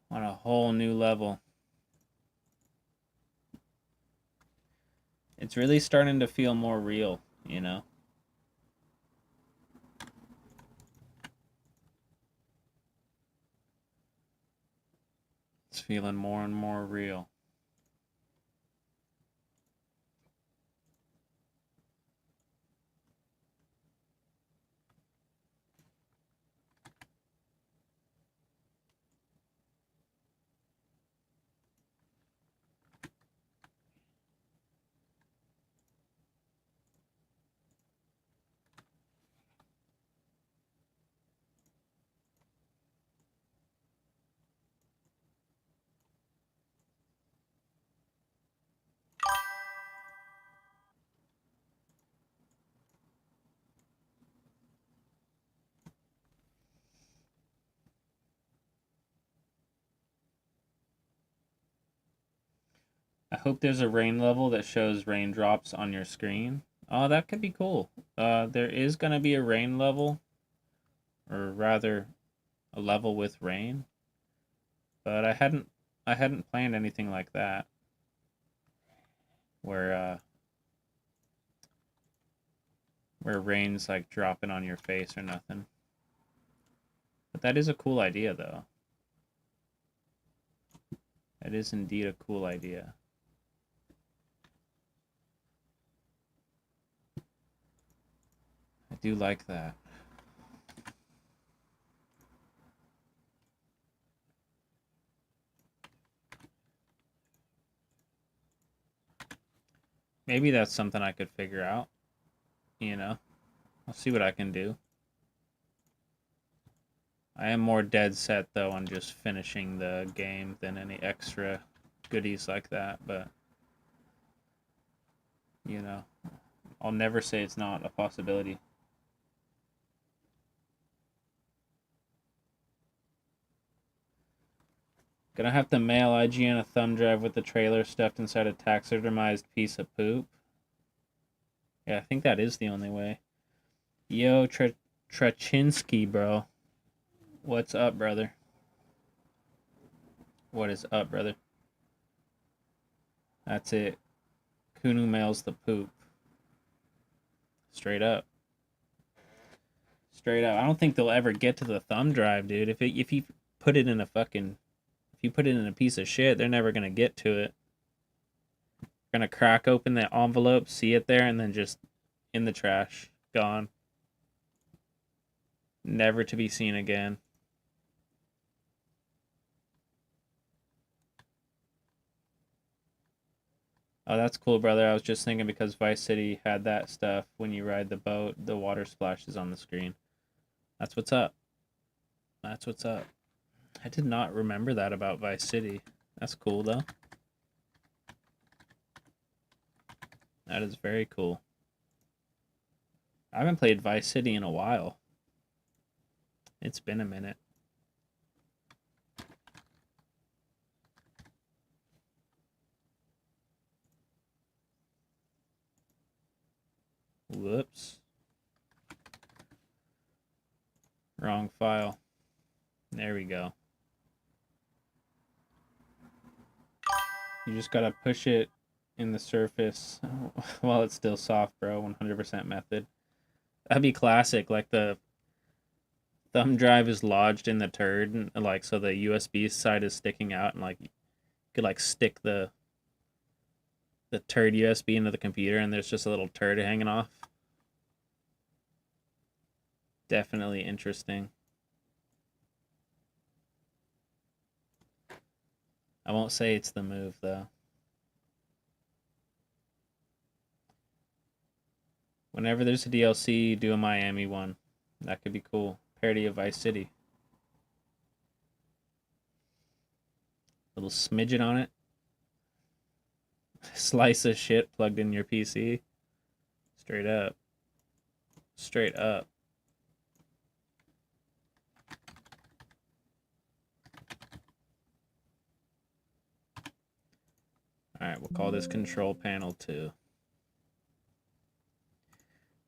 On a whole new level. It's really starting to feel more real, you know? It's feeling more and more real. I hope there's a rain level that shows raindrops on your screen. Oh, that could be cool. There is going to be a rain level, or rather, a level with rain. But I hadn't planned anything like that, where rain's like dropping on your face or nothing. But that is a cool idea, though. That is indeed a cool idea. I do like that. Maybe that's something I could figure out. You know, I'll see what I can do. I am more dead set, though, on just finishing the game than any extra goodies like that, but, you know, I'll never say it's not a possibility. Gonna have to mail IGN a thumb drive with the trailer stuffed inside a taxidermized piece of poop. Yeah, I think that is the only way. Yo, Trachinsky, bro. What's up, brother? What is up, brother? That's it. Kunu mails the poop. Straight up. Straight up. I don't think they'll ever get to the thumb drive, dude. If you put it in a fucking... If you put it in a piece of shit, they're never gonna get to it. They're gonna crack open the envelope, see it there, and then just in the trash. Gone. Never to be seen again. Oh, that's cool, brother. I was just thinking because Vice City had that stuff. When you ride the boat, the water splashes on the screen. That's what's up. That's what's up. I did not remember that about Vice City. That's cool, though. That is very cool. I haven't played Vice City in a while. It's been a minute. Whoops. Wrong file. There we go. You just gotta push it in the surface while it's still soft, bro. 100% method. That'd be classic. Like the thumb drive is lodged in the turd, and like so the USB side is sticking out, and like you could like stick the turd USB into the computer, and there's just a little turd hanging off. Definitely interesting. I won't say it's the move, though. Whenever there's a DLC, do a Miami one. That could be cool. Parody of Vice City. Little smidget on it. Slice of shit plugged in your PC. Straight up. Straight up. Alright, we'll call this control panel 2.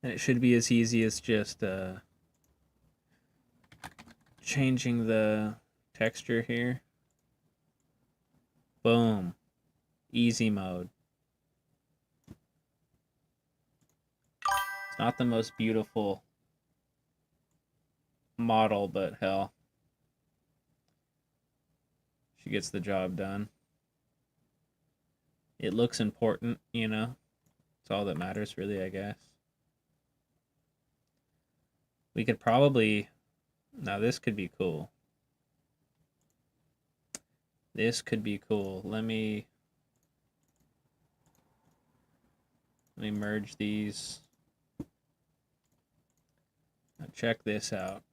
And it should be as easy as just changing the texture here. Boom. Easy mode. It's not the most beautiful model, but hell. She gets the job done. It looks important, you know? It's all that matters, really, I guess. We could probably... Now, this could be cool. This could be cool. Let me merge these. Now check this out.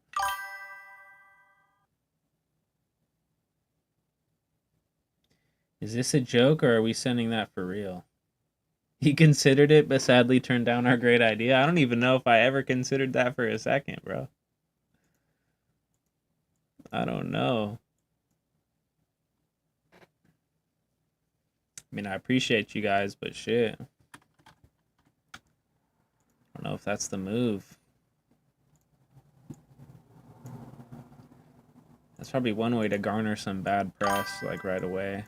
Is this a joke, or are we sending that for real? He considered it, but sadly turned down our great idea. I don't even know if I ever considered that for a second, bro. I don't know. I mean, I appreciate you guys, but shit. I don't know if that's the move. That's probably one way to garner some bad press, like right away.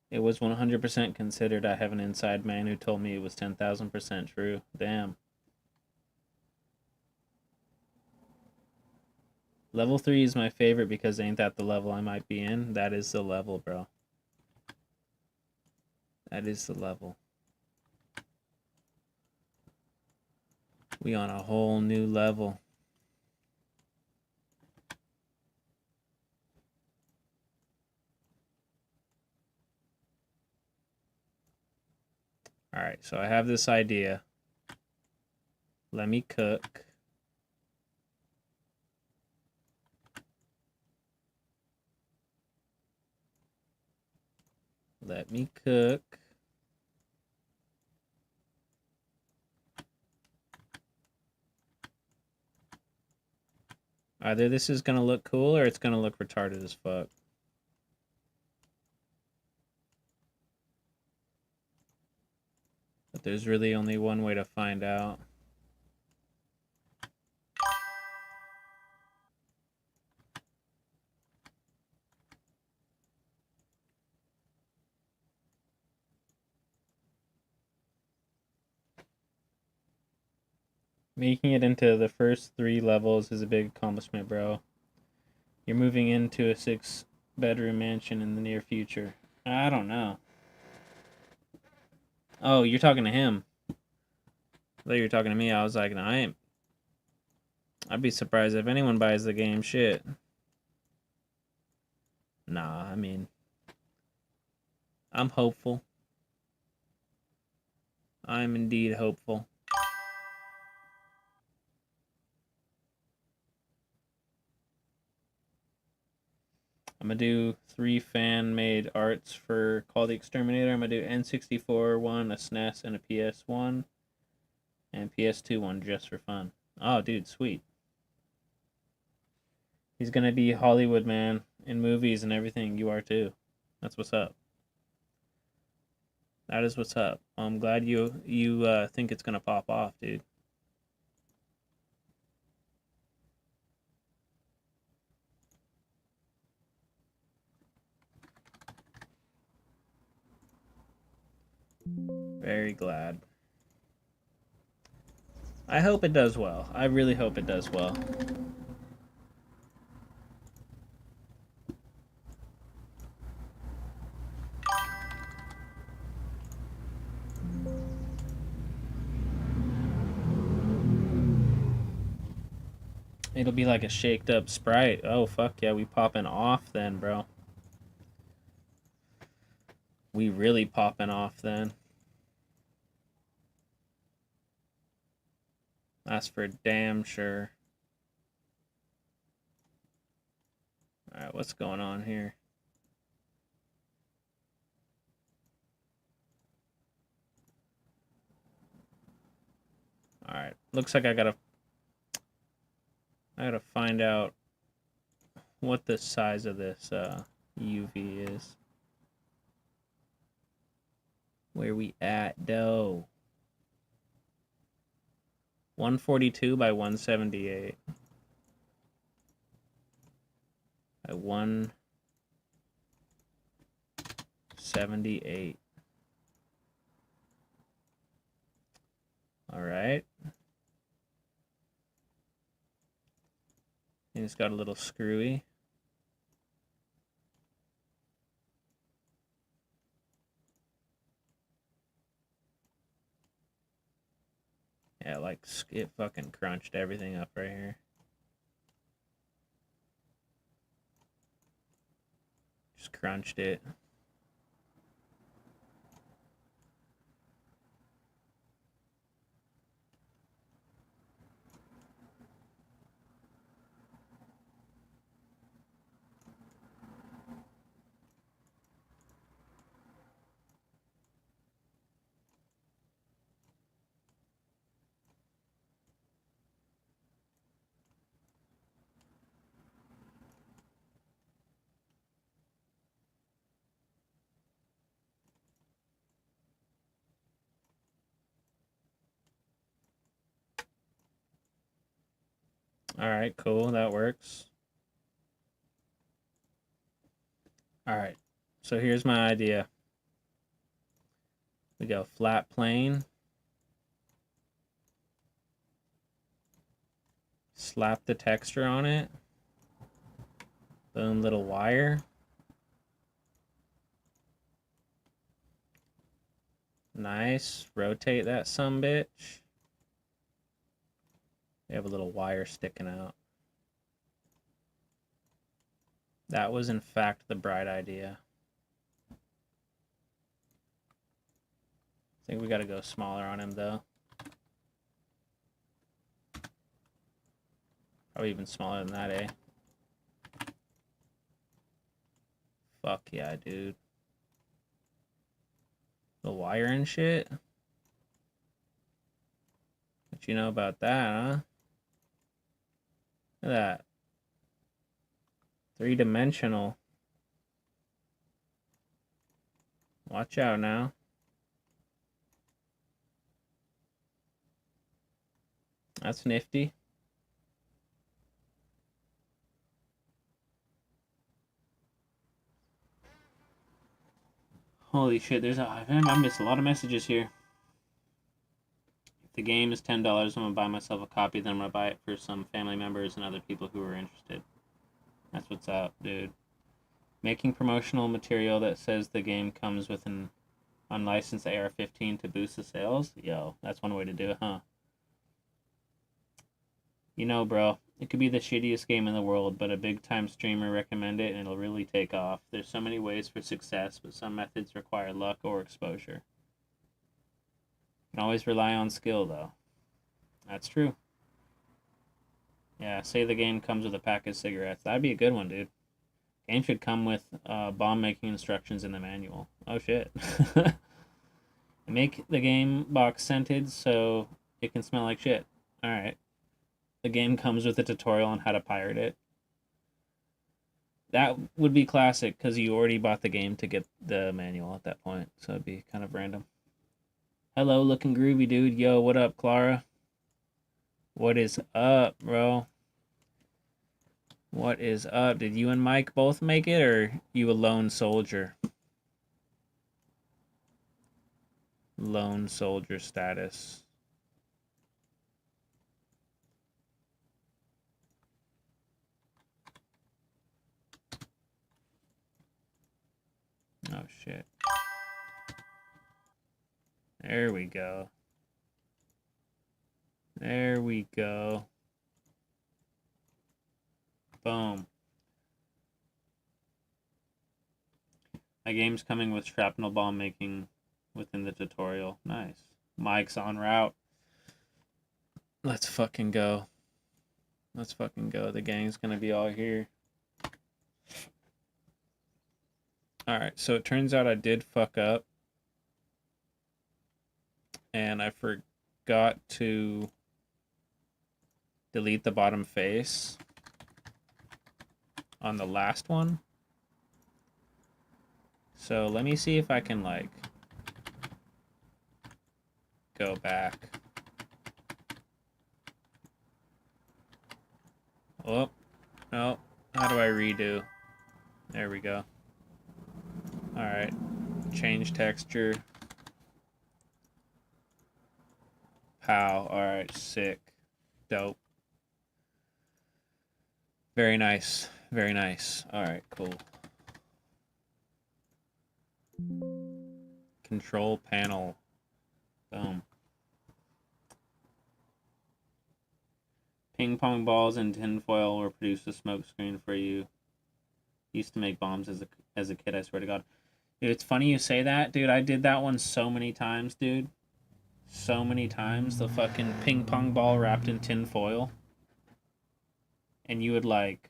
It was 100% considered. I have an inside man who told me it was 10,000% true. Damn. Level 3 is my favorite because ain't that the level I might be in? That is the level, bro. That is the level. We on a whole new level. Alright, so I have this idea. Let me cook. Let me cook. Either this is gonna look cool or it's gonna look retarded as fuck. But there's really only one way to find out. Making it into the first 3 levels is a big accomplishment, bro. You're moving into a 6-bedroom mansion in the near future. I don't know. Oh, you're talking to him. I thought you were talking to me. I was like, no, I'd be surprised if anyone buys the game. Shit. Nah, I mean, I'm hopeful. I'm indeed hopeful. I'm going to do 3 fan-made arts for Call the Exterminator. I'm going to do N64 one, a SNES, and a PS one. And PS2 one just for fun. Oh, dude, sweet. He's going to be Hollywood, man, in movies and everything. You are too. That's what's up. That is what's up. I'm glad you think it's going to pop off, dude. Very glad. I hope it does well. I really hope it does well. It'll be like a shaked up Sprite. Oh, fuck yeah, we popping off then, bro. We really popping off then. That's for damn sure. Alright, what's going on here? Alright, looks like I gotta find out what the size of this UV is. Where we at, though? 142 by 178. By 178. Alright. And it's got a little screwy. Yeah, like it fucking crunched everything up right here. Just crunched it. Alright, cool, that works. Alright, so here's my idea. We go flat plane. Slap the texture on it. Boom, little wire. Nice. Rotate that sumbitch. We have a little wire sticking out. That was, in fact, the bright idea. I think we gotta go smaller on him, though. Probably even smaller than that, eh? Fuck yeah, dude. The wire and shit? What you know about that, huh? Look at that. 3-dimensional. Watch out now. That's nifty. Holy shit, I missed a lot of messages here. the game is $10. I'm gonna buy myself a copy. Then I'm gonna buy it for some family members and other people who are interested. That's what's up, dude. Making promotional material that says the game comes with an unlicensed AR-15 to boost the sales? Yo, that's one way to do it, huh? You know, bro, it could be the shittiest game in the world, but a big-time streamer recommend it and it'll really take off. There's so many ways for success, but some methods require luck or exposure. You can always rely on skill, though. That's true. Yeah, say the game comes with a pack of cigarettes. That'd be a good one, dude. Game should come with bomb-making instructions in the manual. Oh, shit. Make the game box scented so it can smell like shit. Alright. The game comes with a tutorial on how to pirate it. That would be classic, because you already bought the game to get the manual at that point. So it'd be kind of random. Hello, looking groovy, dude. Yo, what up, Clara? What is up, bro? What is up? Did you and Mike both make it, or you a lone soldier? Lone soldier status. Oh, shit. There we go. There we go. Boom. My game's coming with shrapnel bomb making within the tutorial. Nice. Mike's en route. Let's fucking go. Let's fucking go. The gang's gonna be all here. Alright, so it turns out I did fuck up. And I forgot to delete the bottom face on the last one. So let me see if I can, like, go back. Oh, no. How do I redo? There we go. Alright. Change texture. Pow. Alright, sick. Dope. Very nice. Very nice. Alright, cool. Control panel. Boom. Ping pong balls and tinfoil will produce a smoke screen for you. Used to make bombs as a kid, I swear to God. Dude, it's funny you say that, dude. I did that one so many times, dude. So many times. The fucking ping pong ball wrapped in tinfoil. And you would like...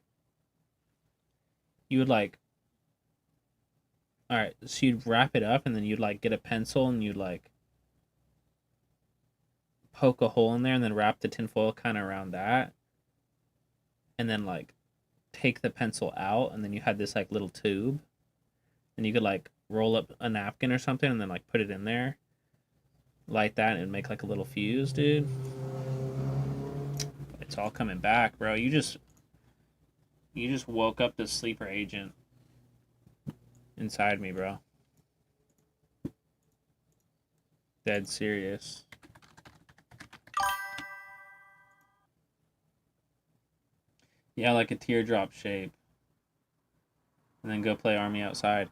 Alright, so you'd wrap it up and then you'd like get a pencil and you'd like poke a hole in there and then wrap the tinfoil kind of around that. And then like take the pencil out and then you had this like little tube. And you could like roll up a napkin or something and then like put it in there. Light that and make like a little fuse, dude. It's all coming back, bro. You just woke up the sleeper agent inside me, bro. Dead serious. Yeah, like a teardrop shape. And then go play Army Outside.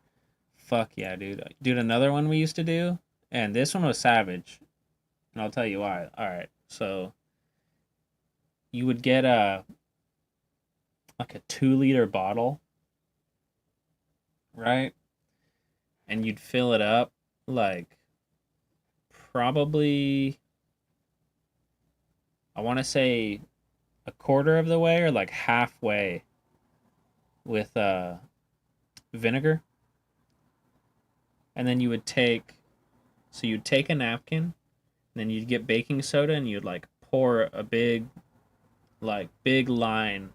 Fuck yeah, dude. Dude, another one we used to do, and this one was savage. And I'll tell you why. Alright, so you would get like a 2-liter bottle, right? And you'd fill it up like probably, I want to say a quarter of the way or like halfway with vinegar. And then you would take a napkin, and then you'd get baking soda and you'd like pour a big line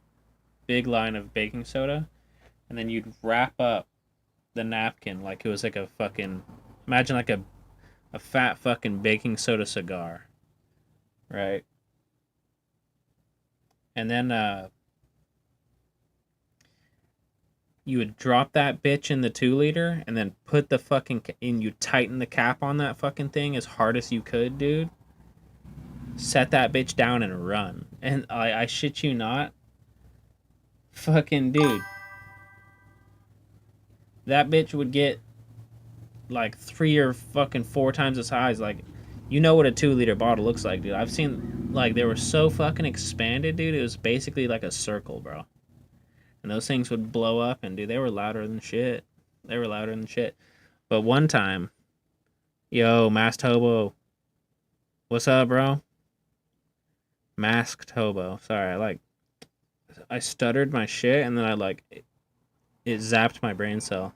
of baking soda, and then you'd wrap up the napkin like it was like a fucking, imagine like a fat fucking baking soda cigar, right? And then you would drop that bitch in the 2-liter and then put the fucking, and you tighten the cap on that fucking thing as hard as you could, dude. set that bitch down and run. And I shit you not, fucking dude, that bitch would get like 3 or fucking 4 times the size. Like, you know what a 2-liter bottle looks like, dude. I've seen, like, they were so fucking expanded, dude. It was basically like a circle, bro. And those things would blow up, and dude, they were louder than shit. They were louder than shit. But one time, yo, Masked Hobo, what's up, bro? Masked Hobo. Sorry, I stuttered my shit, and then it zapped my brain cell.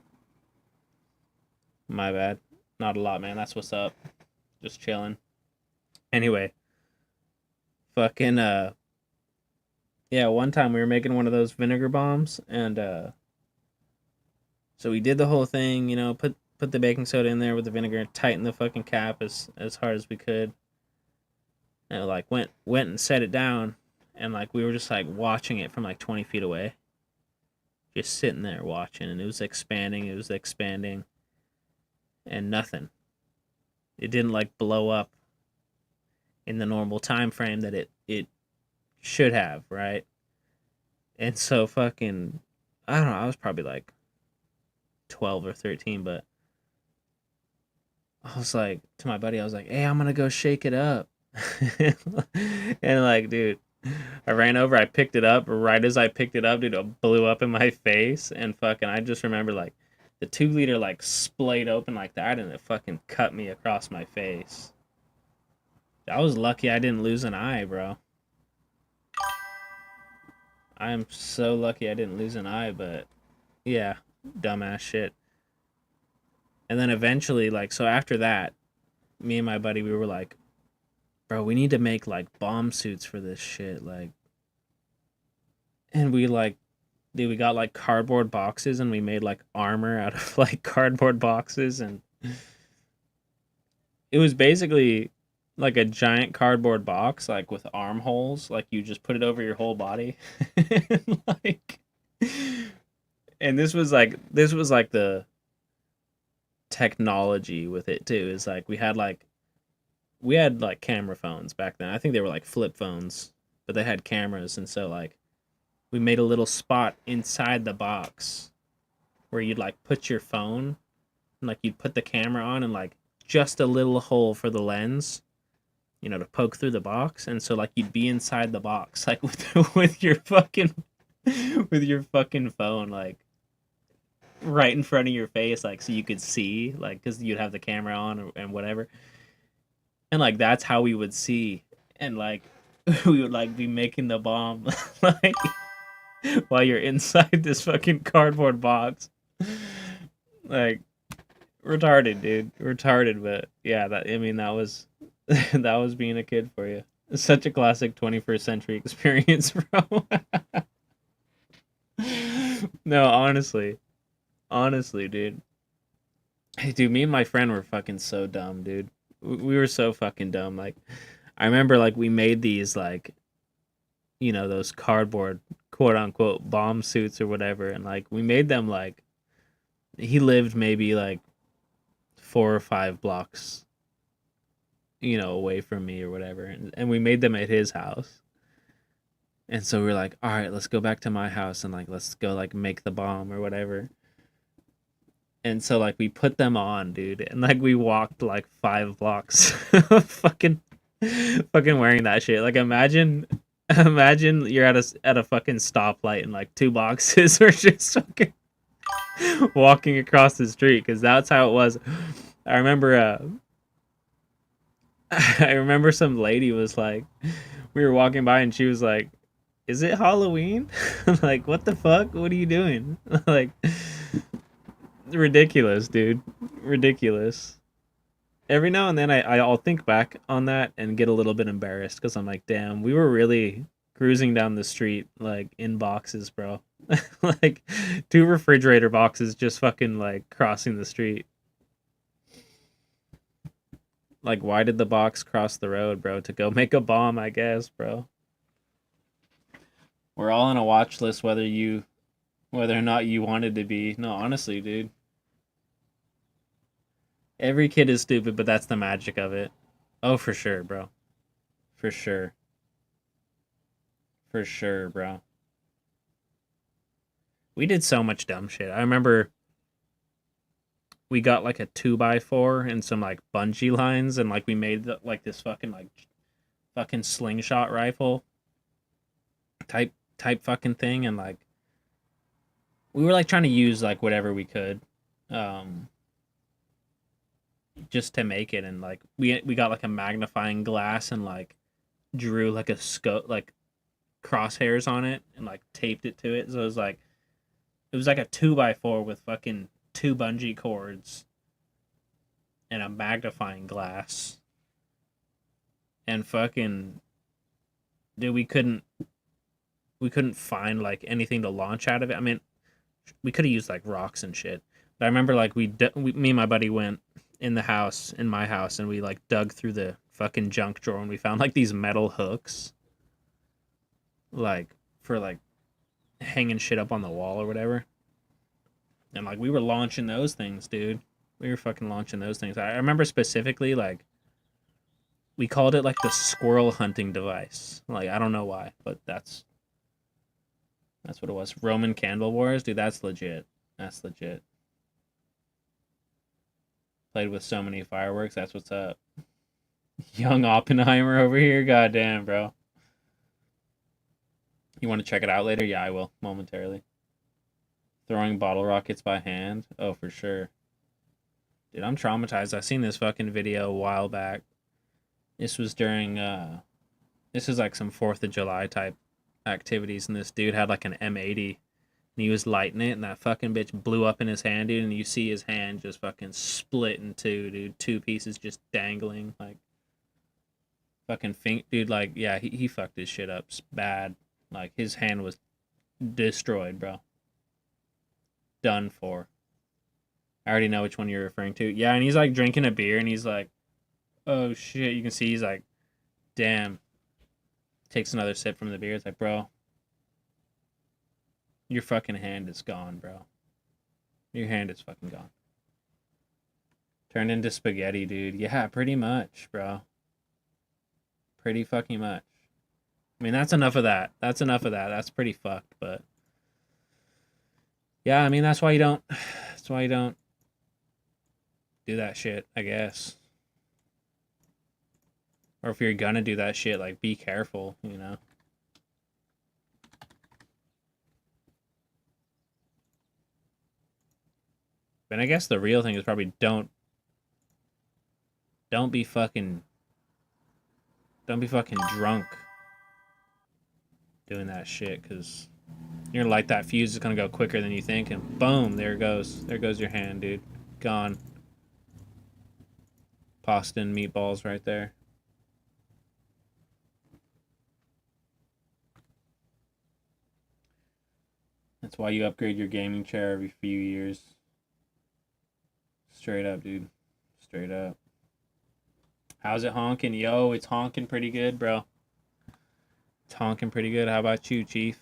My bad. Not a lot, man. That's what's up. Just chilling. Anyway, fucking yeah, one time we were making one of those vinegar bombs, and so we did the whole thing, you know, put the baking soda in there with the vinegar, tighten the fucking cap as hard as we could, and it, like, went and set it down, and like we were just like watching it from like 20 feet away, just sitting there watching, and it was expanding, and nothing. It didn't like blow up in the normal time frame that it should have, right? And so fucking, I don't know, I was probably like 12 or 13, but I was like, to my buddy, I was like, hey, I'm gonna go shake it up. And like, dude, I ran over, I picked it up, right as I picked it up, dude, it blew up in my face, and fucking, I just remember, like, the 2-liter, like, splayed open like that, and it fucking cut me across my face. I was lucky I didn't lose an eye, bro. I'm so lucky I didn't lose an eye, but yeah, dumbass shit. And then eventually, like, so after that, me and my buddy, we were like, bro, we need to make, like, bomb suits for this shit, like, and we, like, dude, we got, like, cardboard boxes, and we made, like, armor out of, like, cardboard boxes, and it was basically like a giant cardboard box, like, with armholes, like, you just put it over your whole body. And, like, and this was like the technology with it too, is like we had like camera phones back then. I think they were like flip phones, but they had cameras, and so like we made a little spot inside the box where you'd like put your phone, and like you'd put the camera on, and like just a little hole for the lens, you know, to poke through the box. And so like you'd be inside the box, like with your fucking phone, like right in front of your face, like, so you could see, like, because you'd have the camera on and whatever, and like that's how we would see, and like we would like be making the bomb like while you're inside this fucking cardboard box, like, retarded, dude, retarded. But yeah, that, I mean, that was that was being a kid for you. It's such a classic 21st century experience, bro. No, honestly, dude. Hey, dude, me and my friend were fucking so dumb, dude. We were so fucking dumb. Like, I remember, like, we made these, like, you know, those cardboard, quote unquote, bomb suits or whatever, and like we made them, like, he lived maybe like 4 or 5 blocks, you know, away from me or whatever, and we made them at his house. And so we were like, all right, let's go back to my house and like let's go like make the bomb or whatever. And so like we put them on, dude, and like we walked like 5 blocks fucking wearing that shit. Like, imagine you're at a fucking stoplight and like 2 boxes are just fucking walking across the street, because that's how it was. I remember I remember some lady was like, we were walking by and she was like, is it Halloween? Like, what the fuck? What are you doing? Like, ridiculous, dude. Ridiculous. Every now and then I'll think back on that and get a little bit embarrassed, because I'm like, damn, we were really cruising down the street like in boxes, bro. Like 2 refrigerator boxes just fucking like crossing the street. Like, why did the box cross the road, bro? To go make a bomb, I guess, bro. We're all on a watch list, whether or not you wanted to be. No, honestly, dude. Every kid is stupid, but that's the magic of it. Oh, for sure, bro. For sure. For sure, bro. We did so much dumb shit. I remember we got like a 2x4 and some like bungee lines, and like we made like this fucking slingshot rifle type fucking thing, and like we were like trying to use like whatever we could um just to make it, and like we got like a magnifying glass and like drew like a scope like crosshairs on it and like taped it to it, so it was like a 2x4 with fucking two bungee cords and a magnifying glass. And fucking dude, we couldn't find like anything to launch out of it. I mean, we could have used like rocks and shit. But I remember like me and my buddy went in my house, and we like dug through the fucking junk drawer, and we found like these metal hooks, like for like hanging shit up on the wall or whatever. And like we were launching those things, dude. We were fucking launching those things. I remember specifically like we called it like the squirrel hunting device. Like I don't know why, but that's what it was. Roman candle wars, dude. That's legit. That's legit. Played with so many fireworks. That's what's up. Young Oppenheimer over here. Goddamn, bro. You want to check it out later? Yeah, I will momentarily. Throwing bottle rockets by hand. Oh, for sure. Dude, I'm traumatized. I seen this fucking video a while back. This was during this is like some 4th of July type activities, and this dude had like an M80 and he was lighting it, and that fucking bitch blew up in his hand, dude, and you see his hand just fucking split in two, dude. Two pieces just dangling, like fucking dude, like, yeah, he fucked his shit up bad. Like his hand was destroyed, bro. Done for. I already know which one you're referring to. Yeah, and he's like drinking a beer, and he's like, oh shit, you can see he's like, damn. Takes another sip from the beer. It's like, bro, your fucking hand is gone, bro. Your hand is fucking gone. Turned into spaghetti, dude. Yeah, pretty much, bro. Pretty fucking much. I mean, that's enough of that. That's enough of that. That's pretty fucked, but yeah, I mean, that's why you don't do that shit, I guess. Or if you're gonna do that shit, like, be careful, you know? But I guess the real thing is probably don't be fucking drunk doing that shit, because you're gonna light that fuse, it's gonna go quicker than you think, and boom, there it goes. There goes your hand, dude. Gone. Pasta and meatballs right there. That's why you upgrade your gaming chair every few years. Straight up, dude. Straight up. How's it honking? Yo, it's honking pretty good, bro. It's honking pretty good. How about you, Chief?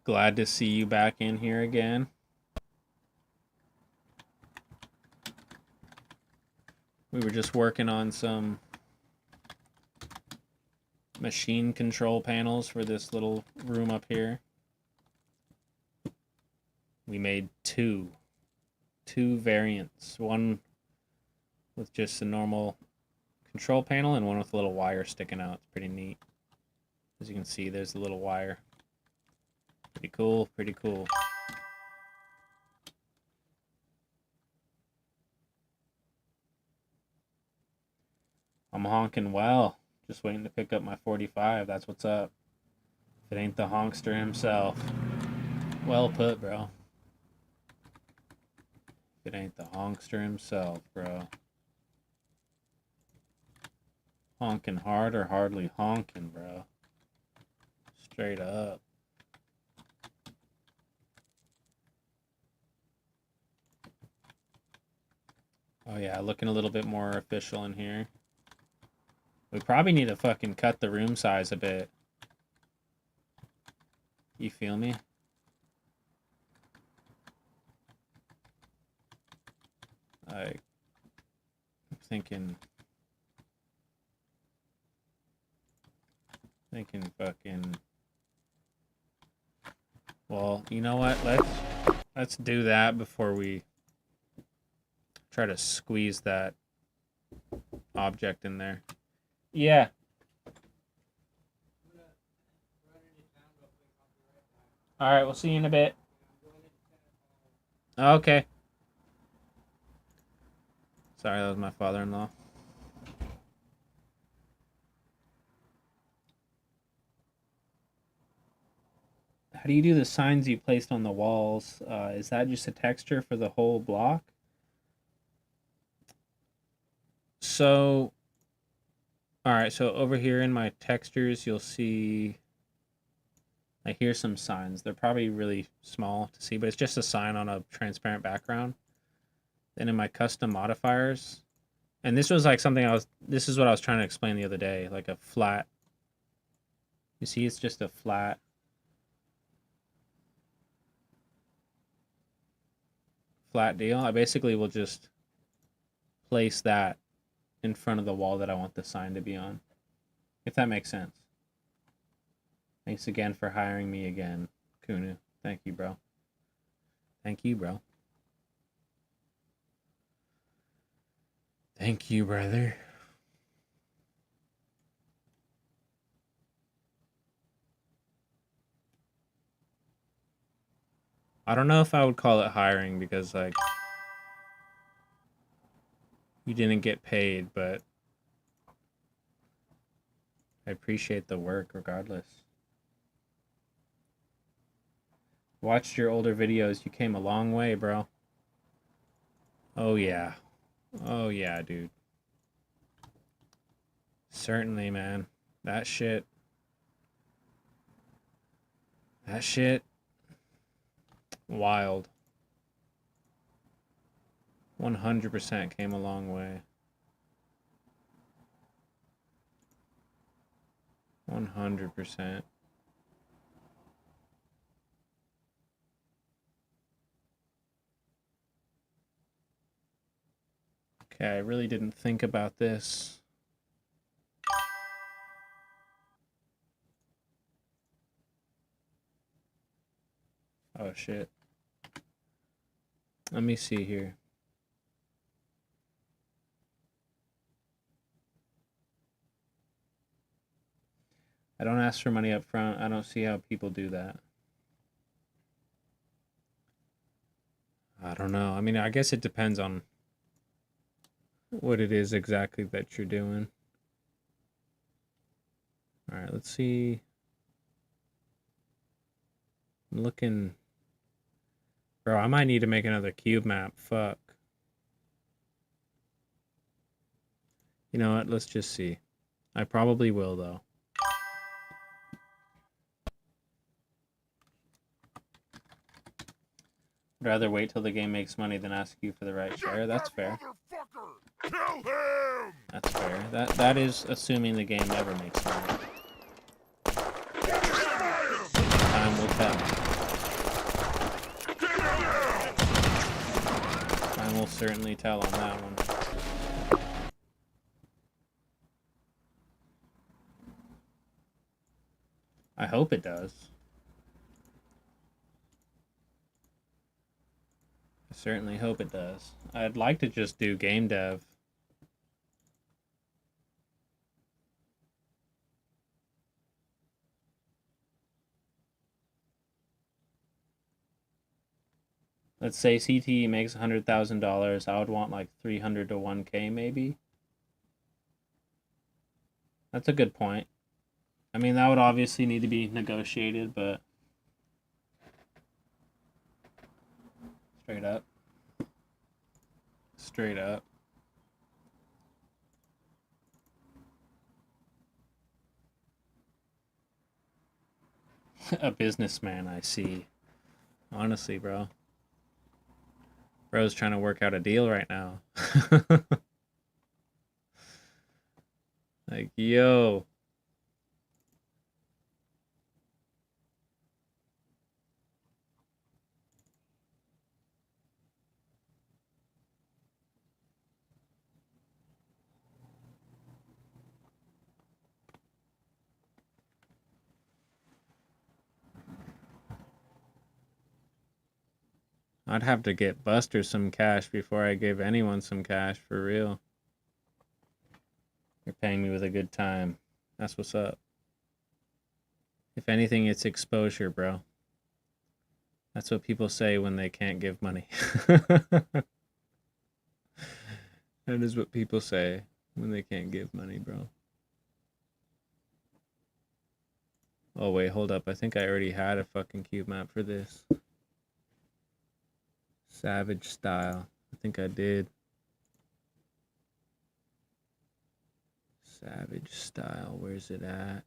Glad to see you back in here again. We were just working on some machine control panels for this little room up here. We made two variants. One with just a normal control panel and one with a little wire sticking out. It's pretty neat. As you can see, there's a little wire. Pretty cool, pretty cool. I'm honking well. Just waiting to pick up my 45. That's what's up. If it ain't the honkster himself. Well put, bro. If it ain't the honkster himself, bro. Honking hard or hardly honking, bro. Straight up. Oh yeah, looking a little bit more official in here. We probably need to fucking cut the room size a bit. You feel me? Like, I'm thinking Thinking fucking... Well, you know what? Let's do that before we try to squeeze that object in there. Yeah. All right, we'll see you in a bit. Okay. Sorry, that was my father-in-law. How do you do the signs you placed on the walls? Is that just a texture for the whole block? So, all right, so over here in my textures, you'll see, like, here's some signs. They're probably really small to see, but it's just a sign on a transparent background. Then in my custom modifiers, and this was like something this is what I was trying to explain the other day, like a flat, you see, it's just a flat deal. I basically will just place that in front of the wall that I want the sign to be on, if that makes sense. Thanks again for hiring me again, Kunu. Thank you, bro. Thank you, bro. Thank you, brother. I don't know if I would call it hiring because, like, you didn't get paid, but I appreciate the work regardless. Watched your older videos. You came a long way, bro. Oh, yeah. Oh, yeah, dude. Certainly, man. That shit. Wild. 100% came a long way. 100%. Okay, I really didn't think about this. Oh, shit. Let me see here. I don't ask for money up front. I don't see how people do that. I don't know. I mean, I guess it depends on what it is exactly that you're doing. All right, let's see. I'm looking. Bro, I might need to make another cube map. Fuck. You know what? Let's just see. I probably will, though. I'd rather wait till the game makes money than ask you for the right share. That's fair. Kill him! That's fair. That is assuming the game never makes money. Time will tell. Time will certainly tell on that one. I hope it does. I certainly hope it does. I'd like to just do game dev. Let's say CTE makes $100,000. I would want like 300 to 1K maybe. That's a good point. I mean, that would obviously need to be negotiated, but straight up. Straight up. A businessman, I see. Honestly, bro. Bro's trying to work out a deal right now. Like, yo. I'd have to get Buster some cash before I give anyone some cash, for real. You're paying me with a good time. That's what's up. If anything, it's exposure, bro. That's what people say when they can't give money. That is what people say when they can't give money, bro. Oh, wait, hold up. I think I already had a fucking cube map for this. Savage style. I think I did. Savage style. Where's it at?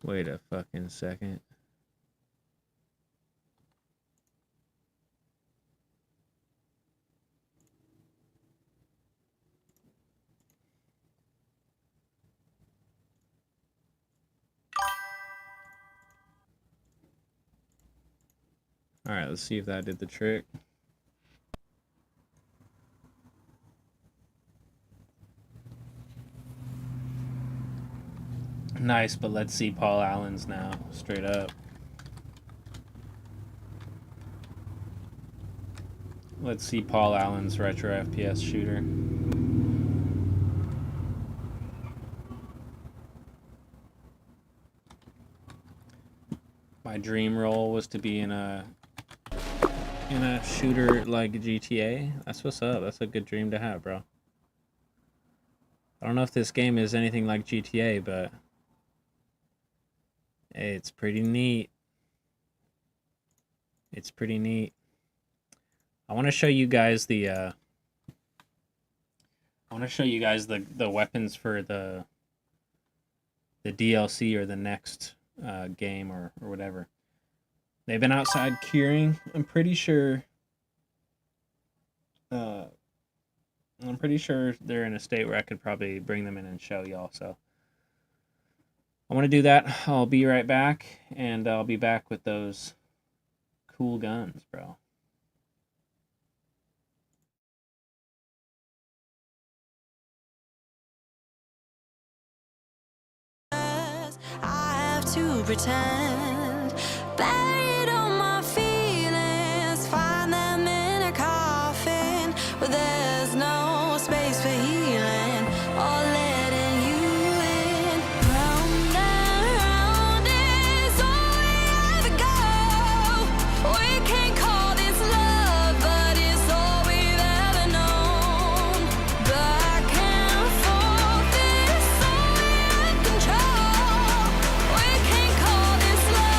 Wait a fucking second. Alright, let's see if that did the trick. Nice, but let's see Paul Allen's now, straight up. Let's see Paul Allen's retro FPS shooter. My dream role was to be in a shooter like GTA. That's what's up. That's a good dream to have, bro. I don't know if this game is anything like GTA, but hey, it's pretty neat. It's pretty neat. I want to show you guys the weapons for the DLC or the next game or whatever. They've been outside curing. I'm pretty sure they're in a state where I could probably bring them in and show y'all. So I want to do that. I'll be right back, and I'll be back with those cool guns, bro. I have to pretend, buried all my feelings, find them in a coffin where there's no space for healing or letting you in. Round and round is all we ever go. We can't call this love, but it's all we've ever known. Back and forth is all we have control. We can't call this love.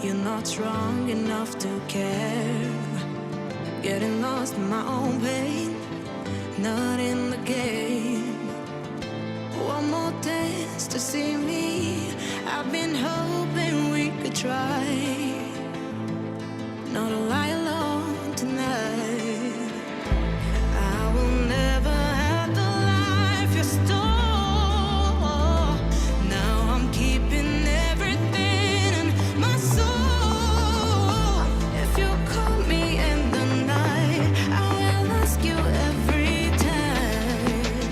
You're not strong enough to care. Getting lost in my own pain, not in the game. One more dance to see me. I've been hoping we could try. Not a lie alone tonight. I will never have the life you stole. Now I'm keeping everything in my soul. If you call me in the night, I will ask you every time.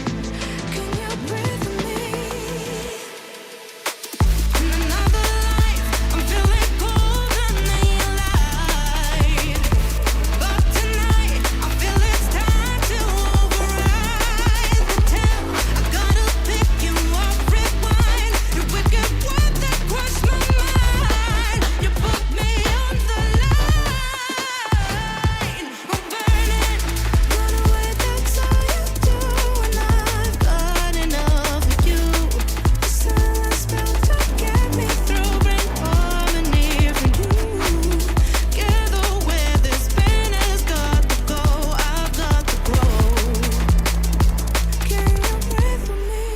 Can you breathe with me? In another life, I'm feeling colder than you lied. But tonight, I feel it's time to override the tale. I gotta pick you up, rewind. Your wicked word that crushed my mind. You put me on the line. I'm burning, run away, that's all you do. And I've got enough of you. The silence spell to get me through, bring harmony for you. Gather where this pain has got to go, I've got to grow. Can you breathe for me?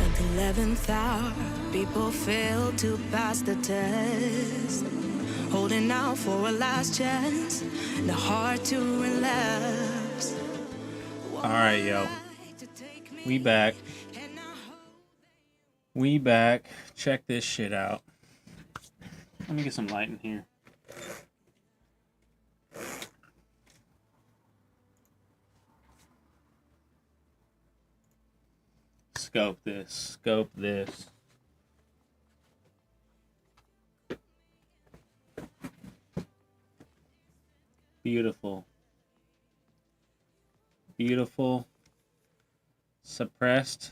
At the 11th hour, people fail to pass the test. Holding out for a last chance, the heart to relapse. Alright, yo. We back. We back. Check this shit out. Let me get some light in here. Scope this. Scope this. Beautiful. Beautiful. Suppressed.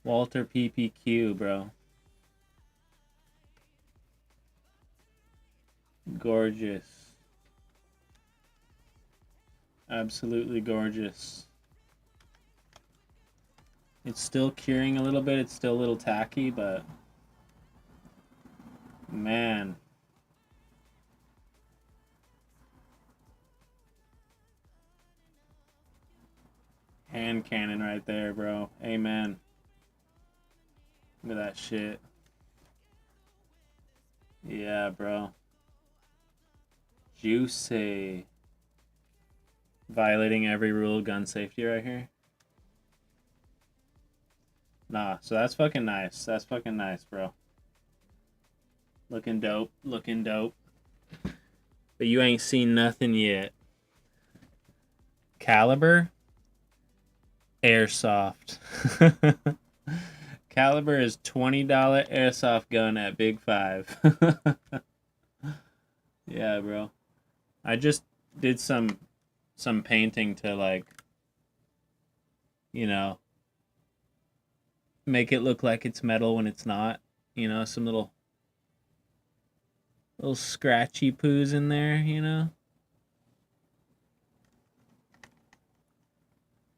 Walter PPQ, bro. Gorgeous. Absolutely gorgeous. It's still curing a little bit. It's still a little tacky, but man. Hand cannon right there, bro. Amen. Look at that shit. Yeah, bro. Juicy. Violating every rule of gun safety right here. Nah, so that's fucking nice. That's fucking nice, bro. Looking dope. Looking dope. But you ain't seen nothing yet. Caliber? Airsoft. Caliber is $20 airsoft gun at Big 5. Yeah, bro. I just did some painting to, like, you know, make it look like it's metal when it's not. You know, some little scratchy poos in there, you know.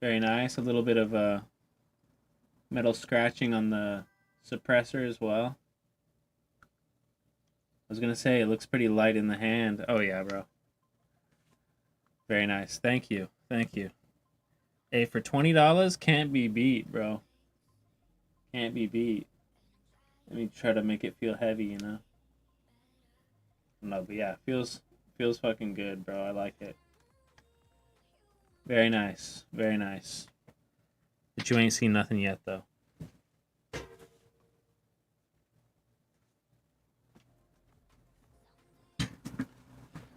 Very nice. A little bit of metal scratching on the suppressor as well. I was gonna say it looks pretty light in the hand. Oh yeah, bro. Very nice. Thank you. Thank you. Hey, for $20, can't be beat, bro. Can't be beat. Let me try to make it feel heavy, you know. No, but yeah, feels fucking good, bro. I like it. Very nice. Very nice. But you ain't seen nothing yet, though.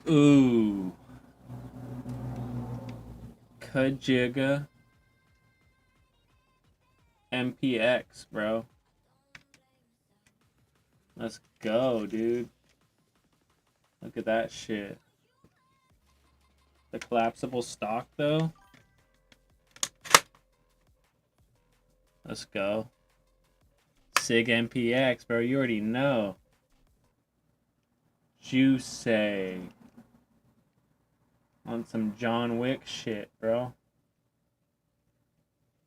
Ooh. Kajiga. MPX, bro. Let's go, dude. Look at that shit. The collapsible stock, though. Let's go. SIG MPX, bro. You already know. Juicy. On some John Wick shit, bro.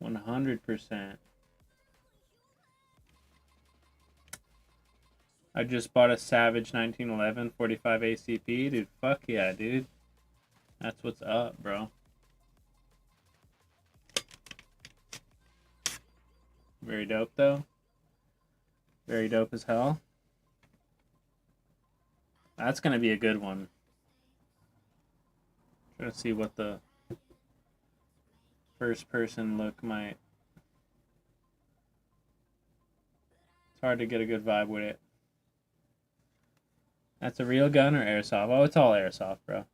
100%. I just bought a Savage 1911 45 ACP. Dude, fuck yeah, dude. That's what's up, bro. Very dope, though. Very dope as hell. That's going to be a good one. Trying to see what the first person look might. It's hard to get a good vibe with it. That's a real gun or airsoft? Oh, it's all airsoft, bro.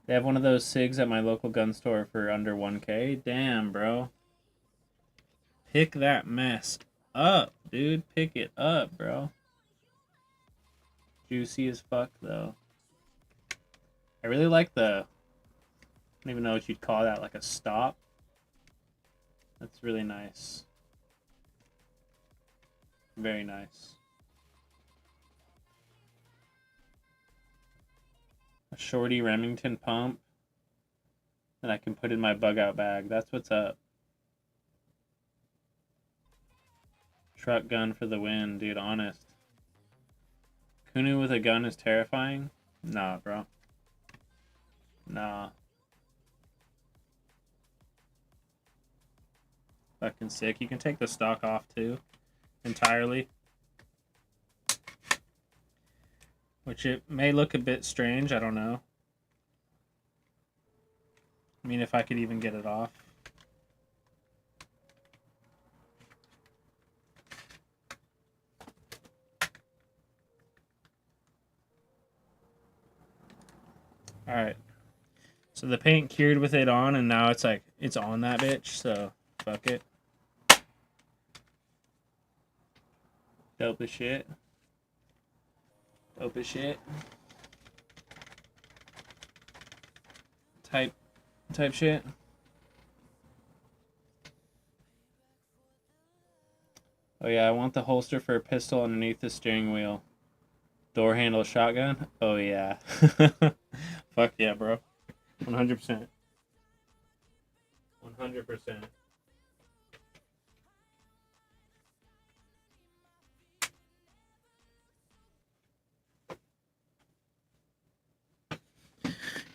They have one of those SIGs at my local gun store for under 1K. Damn, bro. Pick that mess up, dude. Pick it up, bro. Juicy as fuck, though. I really like the... I don't even know what you'd call that, like a stop. That's really nice. Very nice. A shorty Remington pump that I can put in my bug out bag. That's what's up. Truck gun for the win, dude, honest. Kunu with a gun is terrifying? Nah, bro. Nah. Fucking sick. You can take the stock off too. Entirely. Which it may look a bit strange, I don't know. I mean, if I could even get it off. Alright. So the paint cured with it on, and now it's like, it's on that bitch, so fuck it. Dope as shit. Dope as shit. Type shit. Oh yeah, I want the holster for a pistol underneath the steering wheel. Door handle shotgun? Oh yeah. Fuck yeah, bro. 100%. 100%.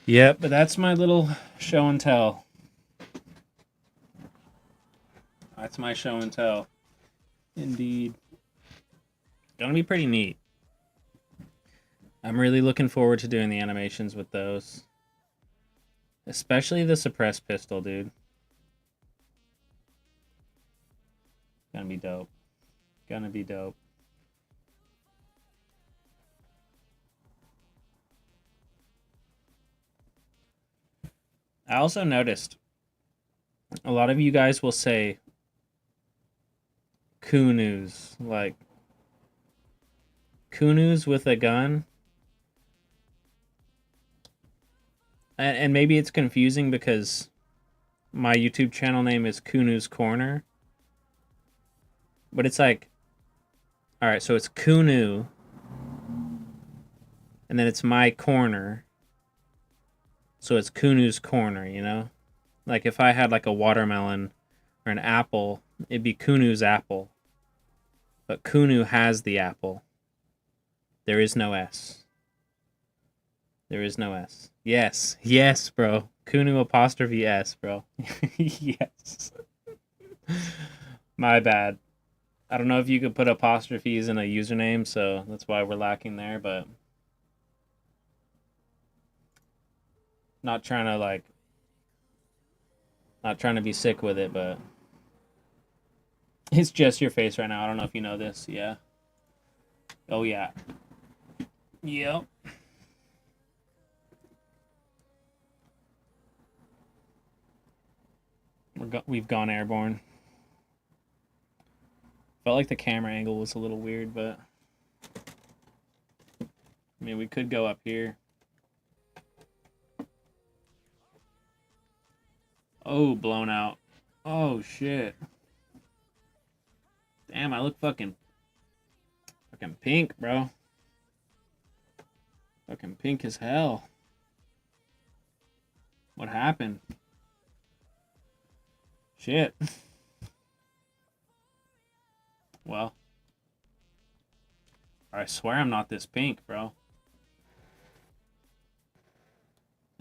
Yep, but that's my little show and tell. That's my show and tell. Indeed. Gonna be pretty neat. I'm really looking forward to doing the animations with those. Especially the suppressed pistol, dude. Gonna be dope. Gonna be dope. I also noticed a lot of you guys will say Kunus, like Kunus with a gun. And maybe it's confusing because my YouTube channel name is Kunu's Corner. But it's like, alright, so it's Kunu. And then it's my corner. So it's Kunu's Corner, you know? Like if I had like a watermelon or an apple, it'd be Kunu's apple. But Kunu has the apple. There is no S. There is no S. Yes. Yes, bro. Kunu apostrophe S, bro. Yes. My bad. I don't know if you could put apostrophes in a username, so that's why we're lacking there, but not trying to be sick with it, but it's just your face right now. I don't know if you know this. Yeah. Oh yeah. Yep. We've gone airborne. Felt like the camera angle was a little weird, but I mean, we could go up here. Oh, blown out. Oh shit. Damn, I look fucking pink, bro. Fucking pink as hell. What happened? Shit. Well. I swear I'm not this pink, bro.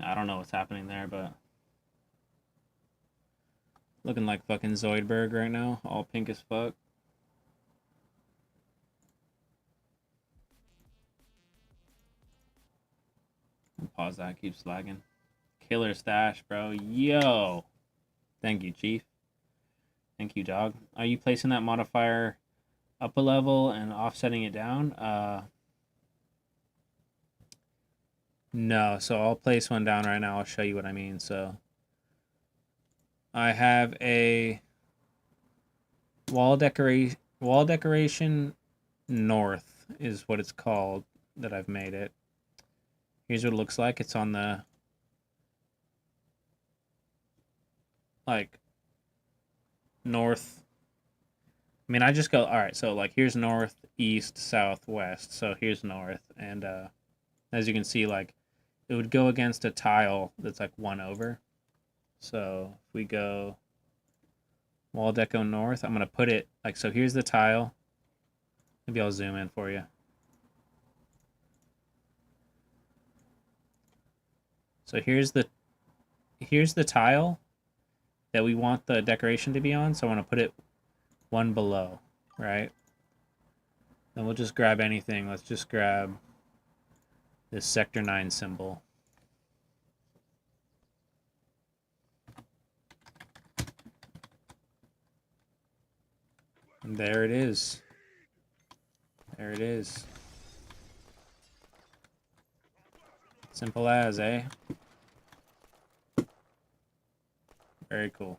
I don't know what's happening there, but looking like fucking Zoidberg right now, all pink as fuck. Pause that, keeps lagging. Killer stash, bro. Yo. Thank you, Chief. Thank you, dog. Are you placing that modifier up a level and offsetting it down? No, so I'll place one down right now. I'll show you what I mean. So I have a wall decoration north is what it's called that I've made it. Here's what it looks like. It's on the like north. I mean, I just go, all right, so like here's north, east, south, west. So here's north, and as you can see, like it would go against a tile that's like one over. So if we go wall deco north, I'm gonna put it like, so here's the tile. Maybe I'll zoom in for you. So here's the tile that we want the decoration to be on. So I want to put it one below, right? Then we'll just grab anything. Let's just grab this Sector 9 symbol. And there it is. There it is. Simple as, eh? Very cool.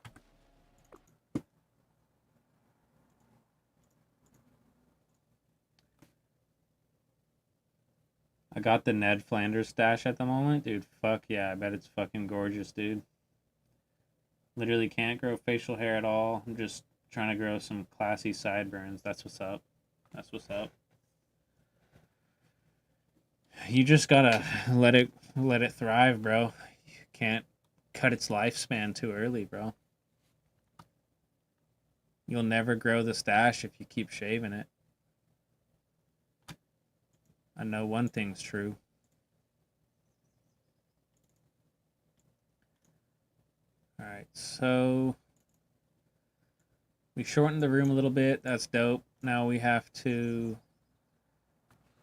I got the Ned Flanders stash at the moment. Dude, fuck yeah. I bet it's fucking gorgeous, dude. Literally can't grow facial hair at all. I'm just trying to grow some classy sideburns. That's what's up. That's what's up. You just gotta let it thrive, bro. You can't cut its lifespan too early, bro. You'll never grow the stash if you keep shaving it. I know one thing's true. Alright, so we shortened the room a little bit. That's dope. Now we have to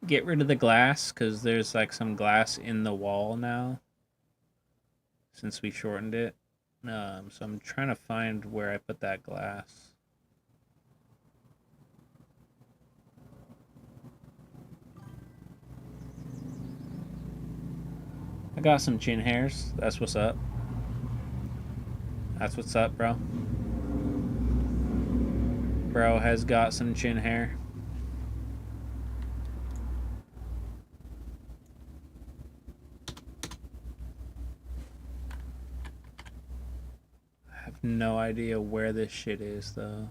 get rid of the glass because there's like some glass in the wall now since we shortened it. So I'm trying to find where I put that glass. I got some chin hairs. That's what's up. That's what's up, bro. Bro has got some chin hair. I have no idea where this shit is, though.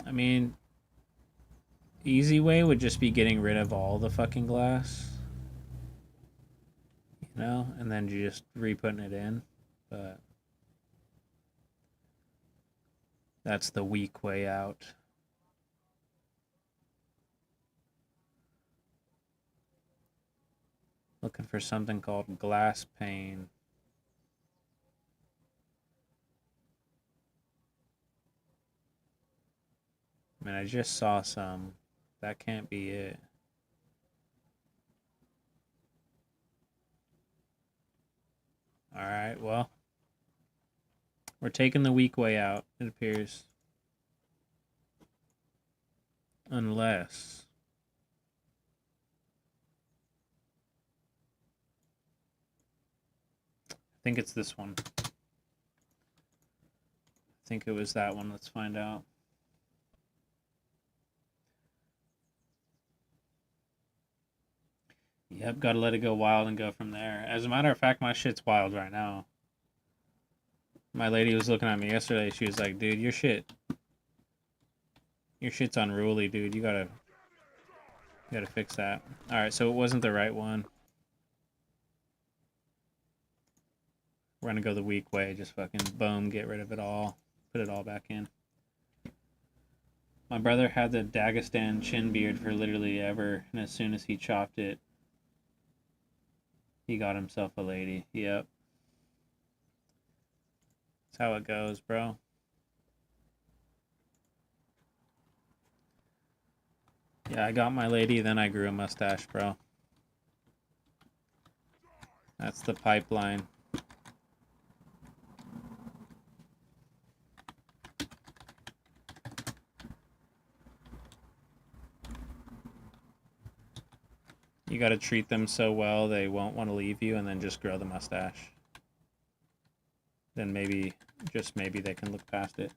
I mean, easy way would just be getting rid of all the fucking glass. You know? And then you just re-putting it in. But that's the weak way out. Looking for something called glass pane. I mean, I just saw some. That can't be it. Alright, well. We're taking the weak way out, it appears. Unless... I think it's this one. I think it was that one. Let's find out. Yep, gotta let it go wild and go from there. As a matter of fact, my shit's wild right now. My lady was looking at me yesterday. She was like, dude, your shit's unruly, dude. You gotta fix that. Alright, so it wasn't the right one. We're gonna go the weak way. Just fucking boom, get rid of it all. Put it all back in. My brother had the Dagestan chin beard for literally ever, and as soon as he chopped it, he got himself a lady. Yep. That's how it goes, bro. Yeah, I got my lady, then I grew a mustache, bro. That's the pipeline. You gotta treat them so well they won't want to leave you, and then just grow the mustache. Then maybe, just maybe, they can look past it.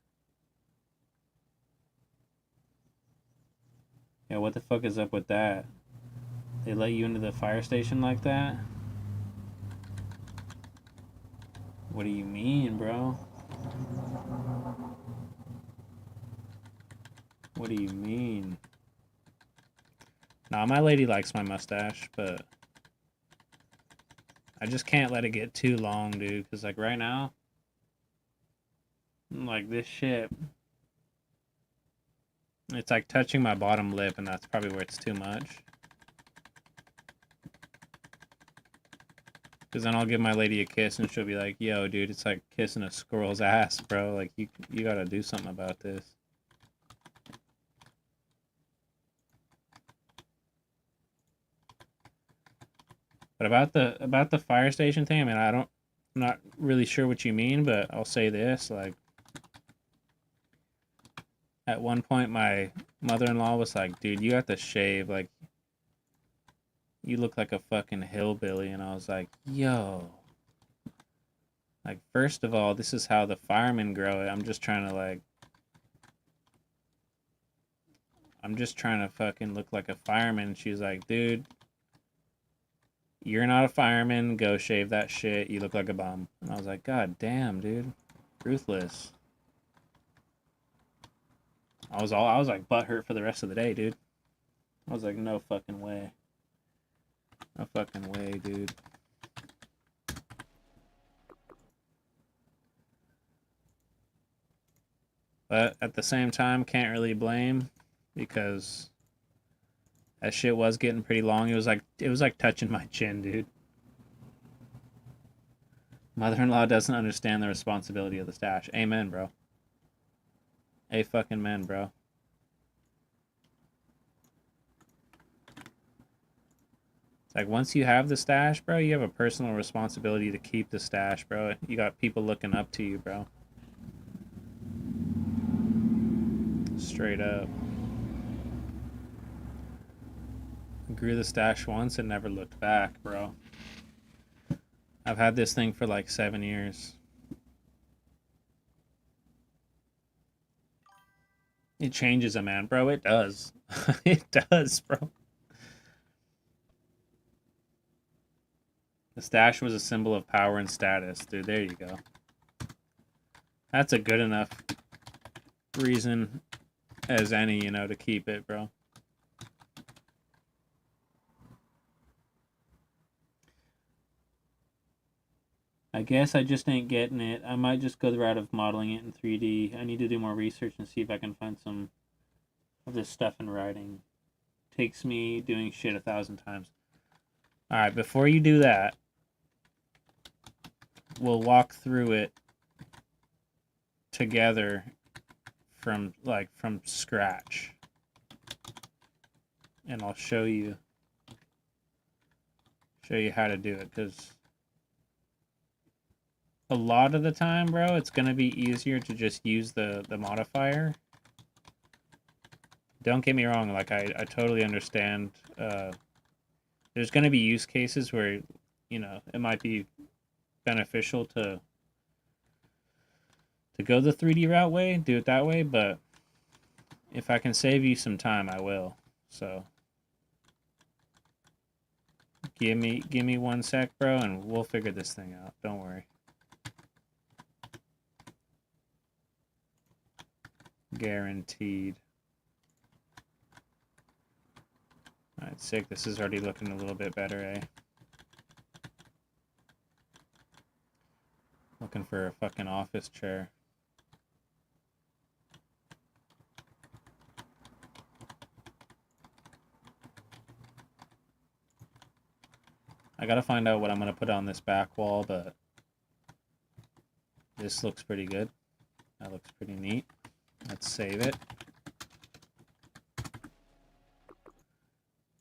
Yeah, what the fuck is up with that? They let you into the fire station like that? What do you mean, bro? What do you mean? Nah, my lady likes my mustache, but I just can't let it get too long, dude. Because, like, right now, like, this shit, it's like touching my bottom lip, and that's probably where it's too much. Because then I'll give my lady a kiss, and she'll be like, yo, dude, it's like kissing a squirrel's ass, bro. Like, you gotta do something about this. But about the fire station thing, I mean, I'm not really sure what you mean, but I'll say this, like, at one point my mother-in-law was like, dude, you have to shave, like, you look like a fucking hillbilly, and I was like, yo, like, first of all, this is how the firemen grow it. I'm just trying to fucking look like a fireman. She's like, dude, you're not a fireman, go shave that shit, you look like a bum. And I was like, god damn, dude, ruthless. I was like butthurt for the rest of the day, dude. I was like, no fucking way. No fucking way, dude. But at the same time, can't really blame, because that shit was getting pretty long. It was like touching my chin, dude. Mother-in-law doesn't understand the responsibility of the stash. Amen, bro. A fucking men, bro. It's like, once you have the stash, bro, you have a personal responsibility to keep the stash, bro. You got people looking up to you, bro. Straight up. Grew the stash once and never looked back, bro. I've had this thing for like 7 years. It changes a man, bro. It does. It does, bro. The stash was a symbol of power and status, dude. There you go. That's a good enough reason as any, you know, to keep it, bro. I guess I just ain't getting it. I might just go the route of modeling it in 3D. I need to do more research and see if I can find some of this stuff in writing. Takes me doing shit 1,000 times. Alright, before you do that, we'll walk through it together from scratch. And I'll show you how to do it, because a lot of the time, bro, it's gonna be easier to just use the modifier. Don't get me wrong, like, I totally understand. There's gonna be use cases where, you know, it might be beneficial to go the 3D route way, do it that way, but if I can save you some time, I will. So give me 1 sec, bro, and we'll figure this thing out. Don't worry. Guaranteed. Alright, sick. This is already looking a little bit better, eh? Looking for a fucking office chair. I gotta find out what I'm gonna put on this back wall, but this looks pretty good. That looks pretty neat. Let's save it.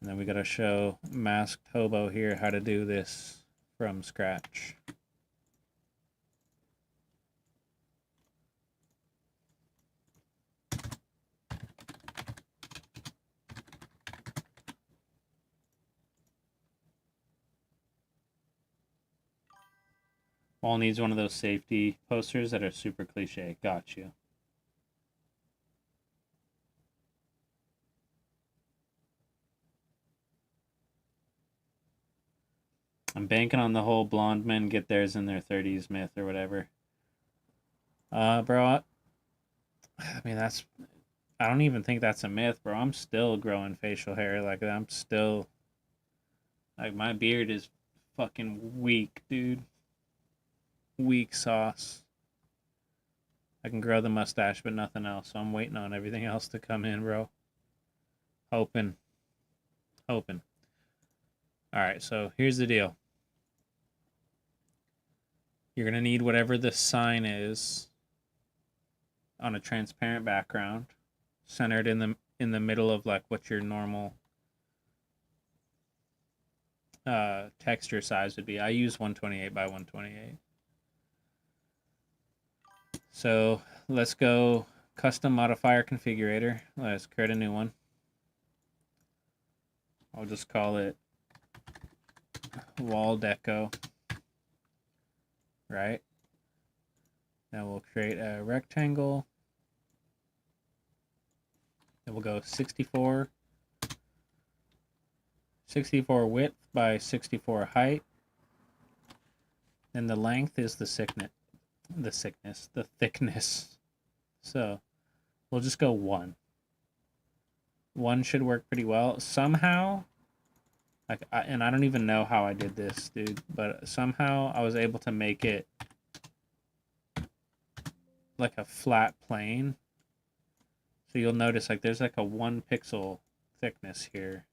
And then we gotta show Masked Hobo here how to do this from scratch. Wall needs one of those safety posters that are super cliche. Got you. I'm banking on the whole blonde men get theirs in their 30s myth or whatever. Bro, I mean, I don't even think that's a myth, bro. I'm still growing facial hair. Like, I'm still, like, my beard is fucking weak, dude. Weak sauce. I can grow the mustache, but nothing else. So I'm waiting on everything else to come in, bro. Hoping. Alright, so here's the deal. You're going to need whatever the sign is on a transparent background, centered in the middle of like what your normal texture size would be. I use 128 by 128. So let's go custom modifier configurator. Let's create a new one. I'll just call it wall deco. Right? Then we'll create a rectangle. Then we'll go 64 width by 64 height. And the length is the thickness. So we'll just go 1. 1 should work pretty well. Somehow, and I don't even know how I did this, dude, but somehow I was able to make it like a flat plane. So you'll notice like there's like a 1 pixel thickness here.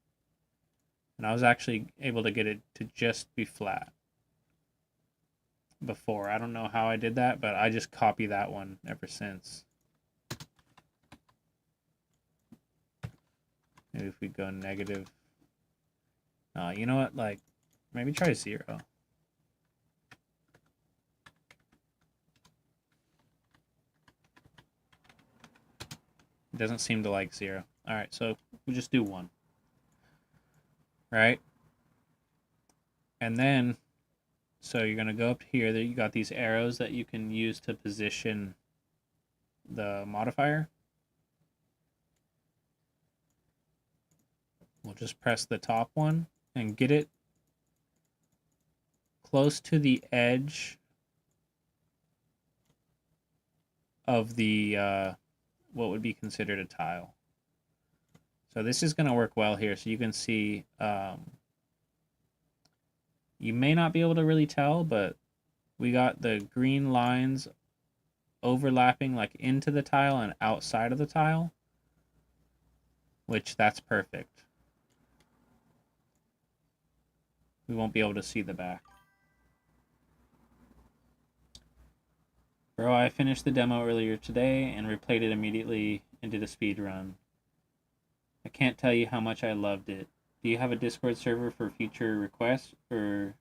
And I was actually able to get it to just be flat before. I don't know how I did that, but I just copy that one ever since. Maybe if we go negative. You know what? Like, maybe try 0. It doesn't seem to like 0. Alright, so we'll just do 1. Right? And then, so you're going to go up here. You got these arrows that you can use to position the modifier. We'll just press the top one and get it close to the edge of the what would be considered a tile. So this is going to work well here. So you can see, you may not be able to really tell, but we got the green lines overlapping like into the tile and outside of the tile, which that's perfect. We won't be able to see the back. Bro, I finished the demo earlier today and replayed it immediately and did a speed run. I can't tell you how much I loved it. Do you have a Discord server for future requests, or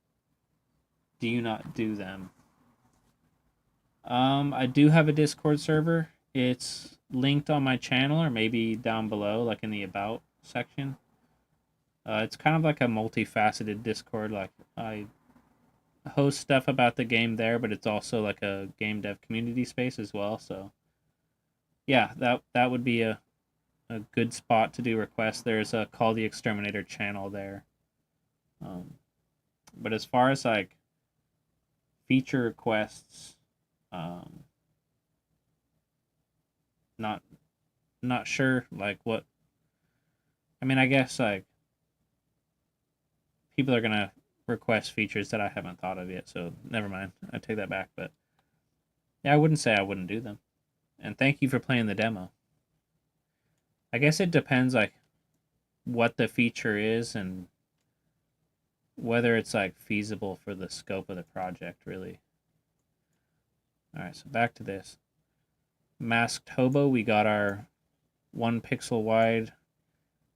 do you not do them? I do have a Discord server. It's linked on my channel or maybe down below, like in the About section. It's kind of like a multifaceted Discord. Like, I host stuff about the game there, but it's also like a game dev community space as well. So, yeah, that would be a good spot to do requests. There's a Call the Exterminator channel there. But as far as like feature requests, not sure like what. I mean, I guess like people are gonna request features that I haven't thought of yet, so never mind. I take that back, but yeah, I wouldn't say I wouldn't do them. And thank you for playing the demo. I guess it depends like what the feature is and whether it's like feasible for the scope of the project, really. All right, so back to this. Masked Hobo, we got our 1 pixel wide,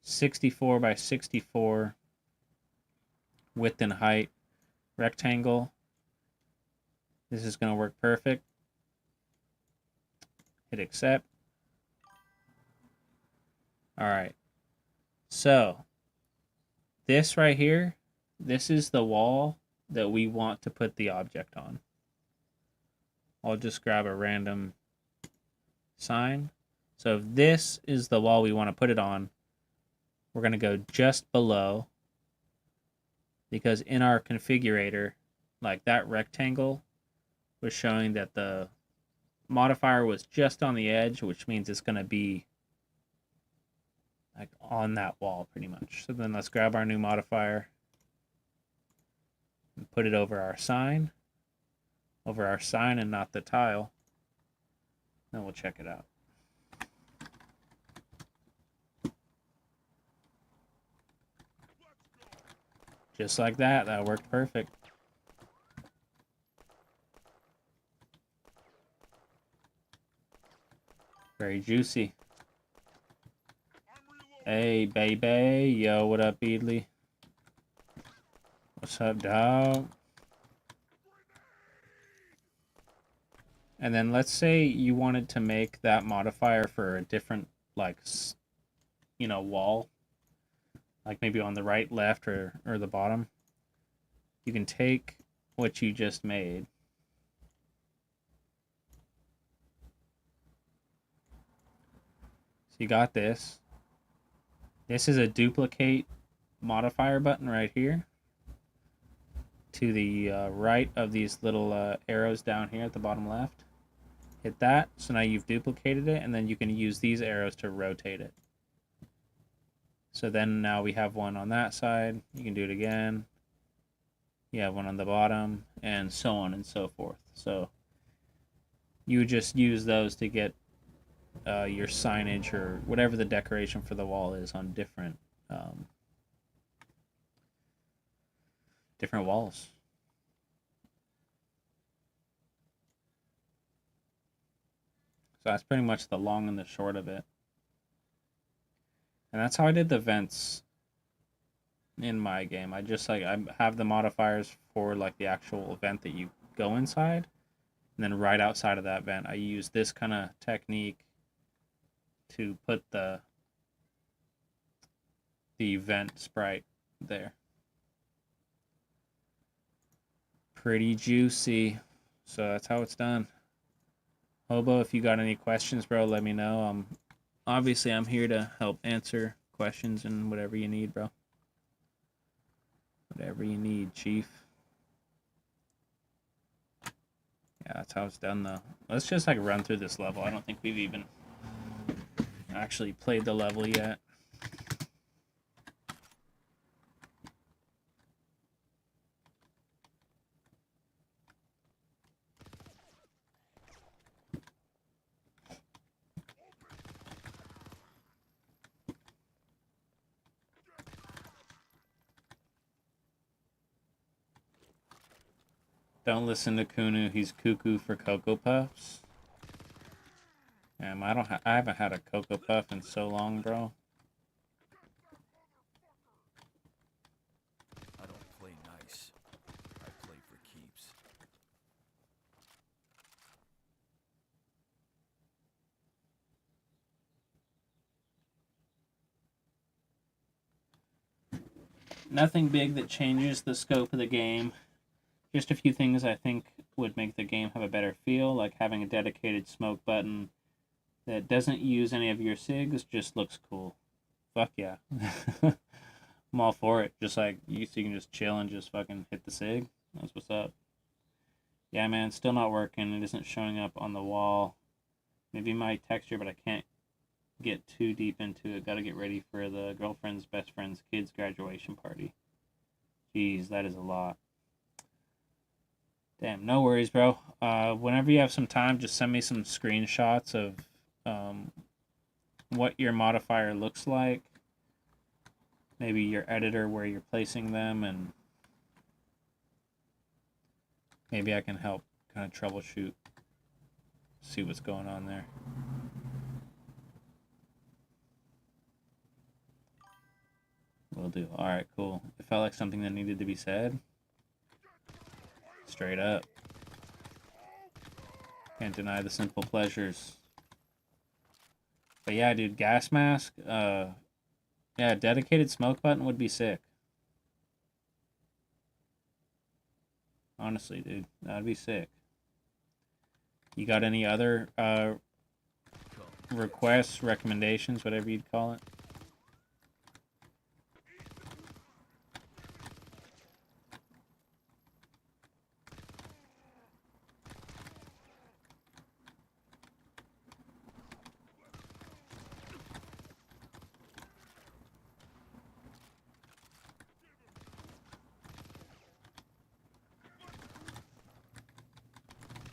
64 by 64 width and height rectangle. This is going to work perfect. Hit accept. All right. So this right here, this is the wall that we want to put the object on. I'll just grab a random sign. So if this is the wall we want to put it on, we're going to go just below, because in our configurator, like that rectangle was showing that the modifier was just on the edge, which means it's going to be like on that wall pretty much. So then let's grab our new modifier and put it over our sign and not the tile. Then we'll check it out. Just like that, that worked perfect. Very juicy. Hey, baby. Yo, what up, Beadley? What's up, dog? And then let's say you wanted to make that modifier for a different, like, you know, wall. Like maybe on the right, left, or the bottom. You can take what you just made. So you got this. This is a duplicate modifier button right here. To the right of these little arrows down here at the bottom left. Hit that. So now you've duplicated it, and then you can use these arrows to rotate it. So then now we have one on that side. You can do it again. You have one on the bottom, and so on and so forth. So you just use those to get your signage or whatever the decoration for the wall is on different walls. So that's pretty much the long and the short of it. And that's how I did the vents in my game. I just I have the modifiers for like the actual vent that you go inside, and then right outside of that vent, I use this kind of technique to put the vent sprite there. Pretty juicy. So that's how it's done. Hobo, if you got any questions, bro, let me know. Obviously, I'm here to help answer questions and whatever you need, bro. Whatever you need, chief. Yeah, that's how it's done, though. Let's just, like, run through this level. I don't think we've even actually played the level yet. Don't listen to Kunu. He's cuckoo for Cocoa Puffs. I haven't had a Cocoa Puff in so long, bro. I don't play nice. I play for keeps. Nothing big that changes the scope of the game. Just a few things I think would make the game have a better feel, like having a dedicated smoke button that doesn't use any of your SIGs, just looks cool. Fuck yeah. I'm all for it. Just like so you can just chill and just fucking hit the SIG. That's what's up. Yeah, man, still not working. It isn't showing up on the wall. Maybe my texture, but I can't get too deep into it. Gotta get ready for the girlfriend's best friend's kid's graduation party. Jeez, that is a lot. Damn, no worries, bro. Whenever you have some time, just send me some screenshots of what your modifier looks like. Maybe your editor, where you're placing them, and Maybe I can help kind of troubleshoot, see what's going on there. Will do. Alright, cool. It felt like something that needed to be said. Straight up. Can't deny the simple pleasures. But yeah, dude, gas mask, yeah, dedicated smoke button would be sick. Honestly, dude, that'd be sick. You got any other requests, recommendations, whatever you'd call it?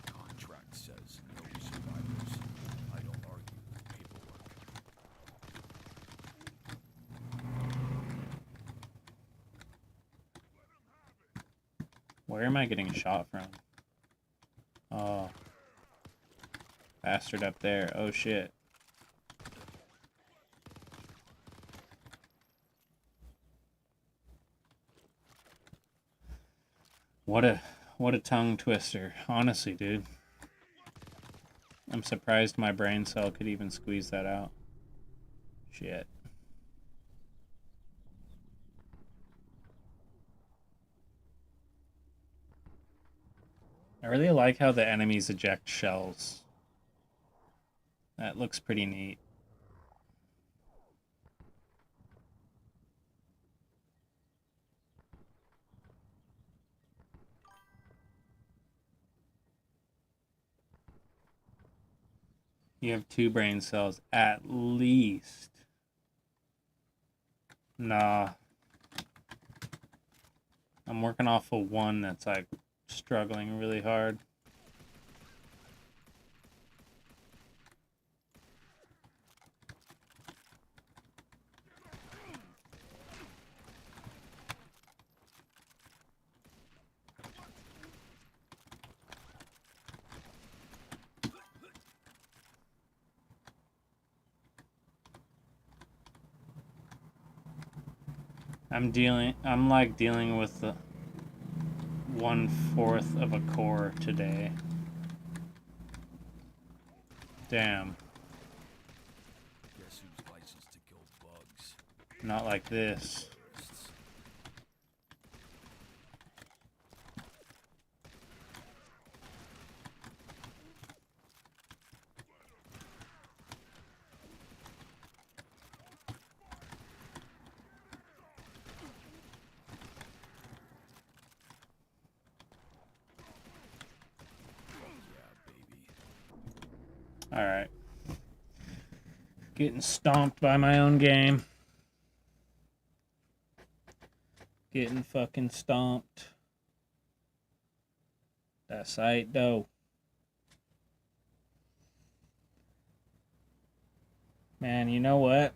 Contract says no survivors. I don't argue with paperwork. Where am I getting shot from? Oh. Bastard up there. Oh, shit. What a tongue twister. Honestly, dude. I'm surprised my brain cell could even squeeze that out. Shit. I really like how the enemies eject shells. That looks pretty neat. You have 2 brain cells at least. Nah. I'm working off of 1 that's like struggling really hard. I'm like dealing with the 1/4 of a core today. Damn. Guess who's licensed to kill bugs? Not like this. Alright. Getting stomped by my own game. Getting fucking stomped. That's right, though. Man, you know what?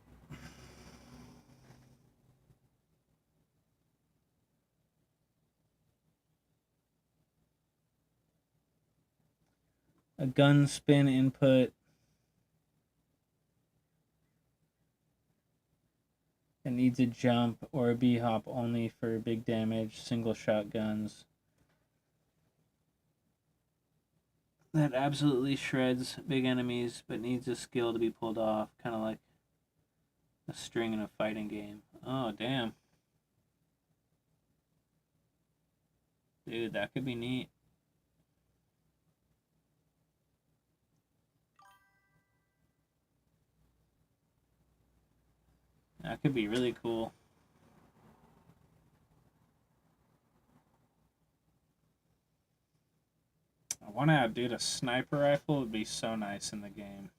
A gun spin input. It needs a jump or a B-hop only for big damage, single shotguns. That absolutely shreds big enemies, but needs a skill to be pulled off, kind of like a string in a fighting game. Oh, damn. Dude, that could be neat. That could be really cool. I want to have, dude, a sniper rifle would be so nice in the game.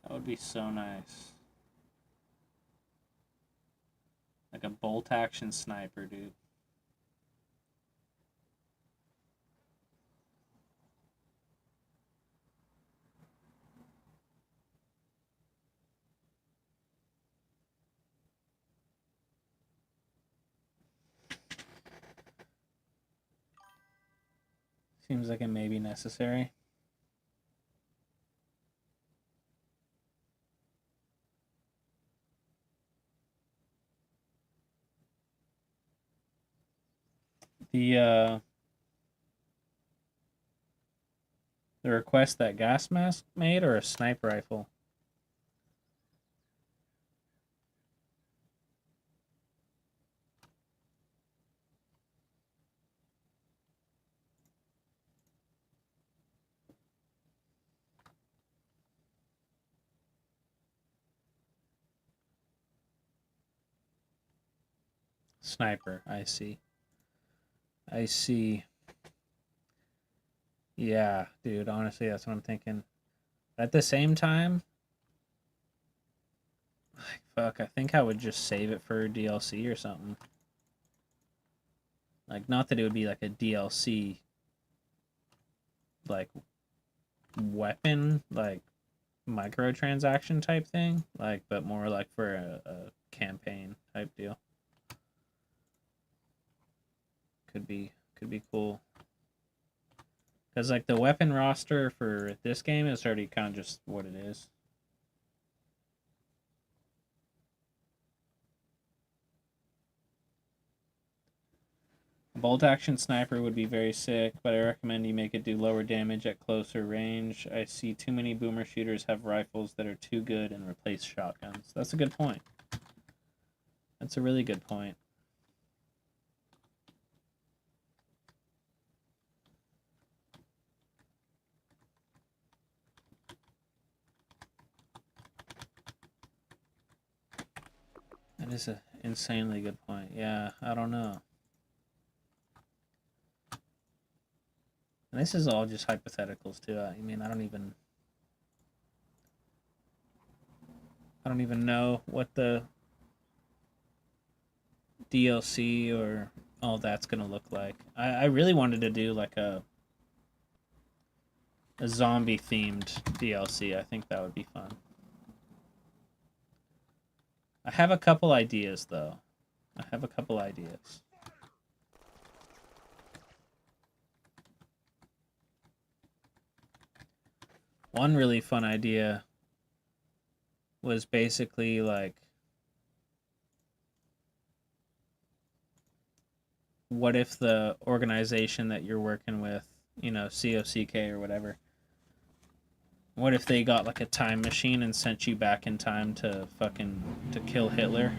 That would be so nice. Like a bolt action sniper, dude. Seems like it may be necessary. The request that gas mask made, or a sniper rifle? Sniper, I see. I see. Yeah, dude, honestly, that's what I'm thinking. At the same time, like, fuck, I think I would just save it for DLC or something. Like, not that it would be like a DLC, like, weapon, like, microtransaction type thing, like, but more like for a campaign type deal. Could be cool. Because, like, the weapon roster for this game is already kind of just what it is. A bolt-action sniper would be very sick, but I recommend you make it do lower damage at closer range. I see too many boomer shooters have rifles that are too good and replace shotguns. That's a good point. That's a really good point. That is an insanely good point. Yeah, I don't know. And this is all just hypotheticals too. I mean, I don't even know what the DLC or all that's gonna look like. I really wanted to do like a zombie themed DLC. I think that would be fun. I have a couple ideas though. I have a couple ideas. One really fun idea was basically like, what if the organization that you're working with, you know, COCK or whatever, what if they got like a time machine and sent you back in time to kill Hitler?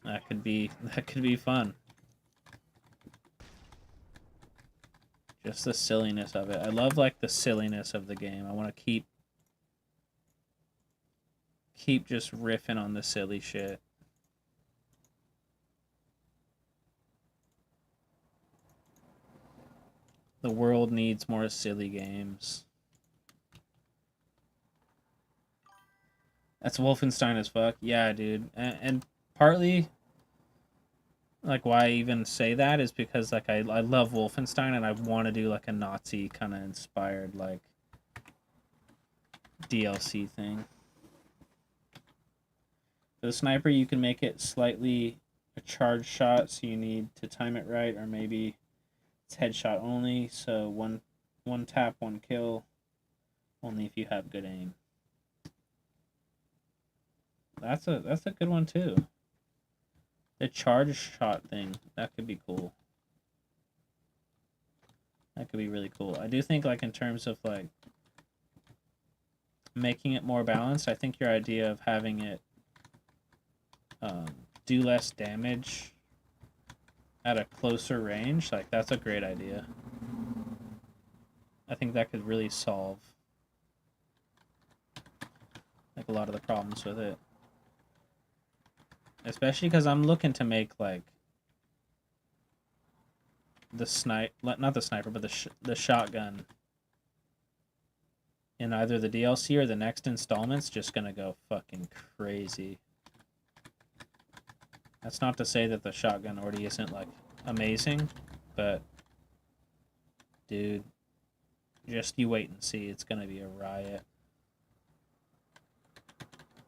That could be fun. Just the silliness of it. I love like the silliness of the game. I want to keep just riffing on the silly shit. The world needs more silly games. That's Wolfenstein as fuck. Yeah, dude. And partly, like, why I even say that is because, like, I love Wolfenstein and I want to do, like, a Nazi kind of inspired, like, DLC thing. For the sniper, you can make it slightly a charged shot, so you need to time it right, or maybe it's headshot only, so one tap, one kill, only if you have good aim. That's a good one too. The charge shot thing, that could be cool. That could be really cool. I do think, like, in terms of like making it more balanced, I think your idea of having it do less damage at a closer range, like, that's a great idea. I think that could really solve like a lot of the problems with it. Especially because I'm looking to make like not the sniper, but the shotgun in either the DLC or the next installment's just gonna go fucking crazy. That's not to say that the shotgun already isn't like amazing, but dude, just you wait and see. It's gonna be a riot.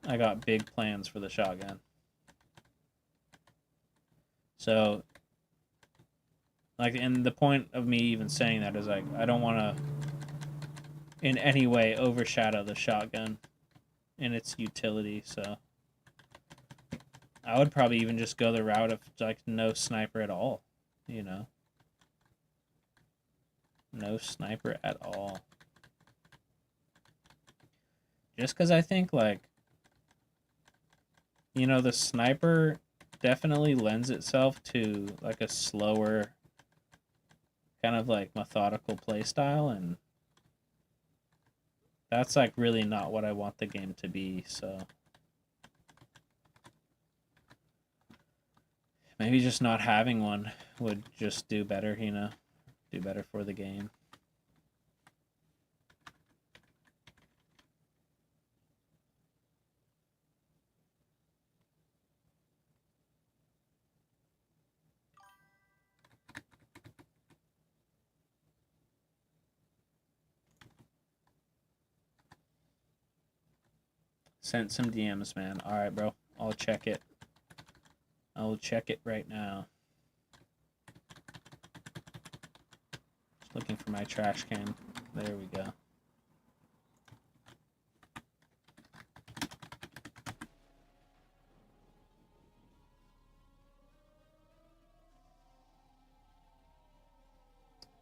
I got big plans for the shotgun. So, Like, and the point of me even saying that is, like, I don't want to in any way overshadow the shotgun and its utility, so I would probably even just go the route of, like, no sniper at all, you know? No sniper at all. Just because I think, like, you know, the sniper definitely lends itself to, like, a slower, kind of, like, methodical playstyle, and that's, like, really not what I want the game to be, so maybe just not having one would just do better, you know? Do better for the game. Sent some DMs, man. Alright, bro. I'll check it. I will check it right now. Just looking for my trash can. There we go.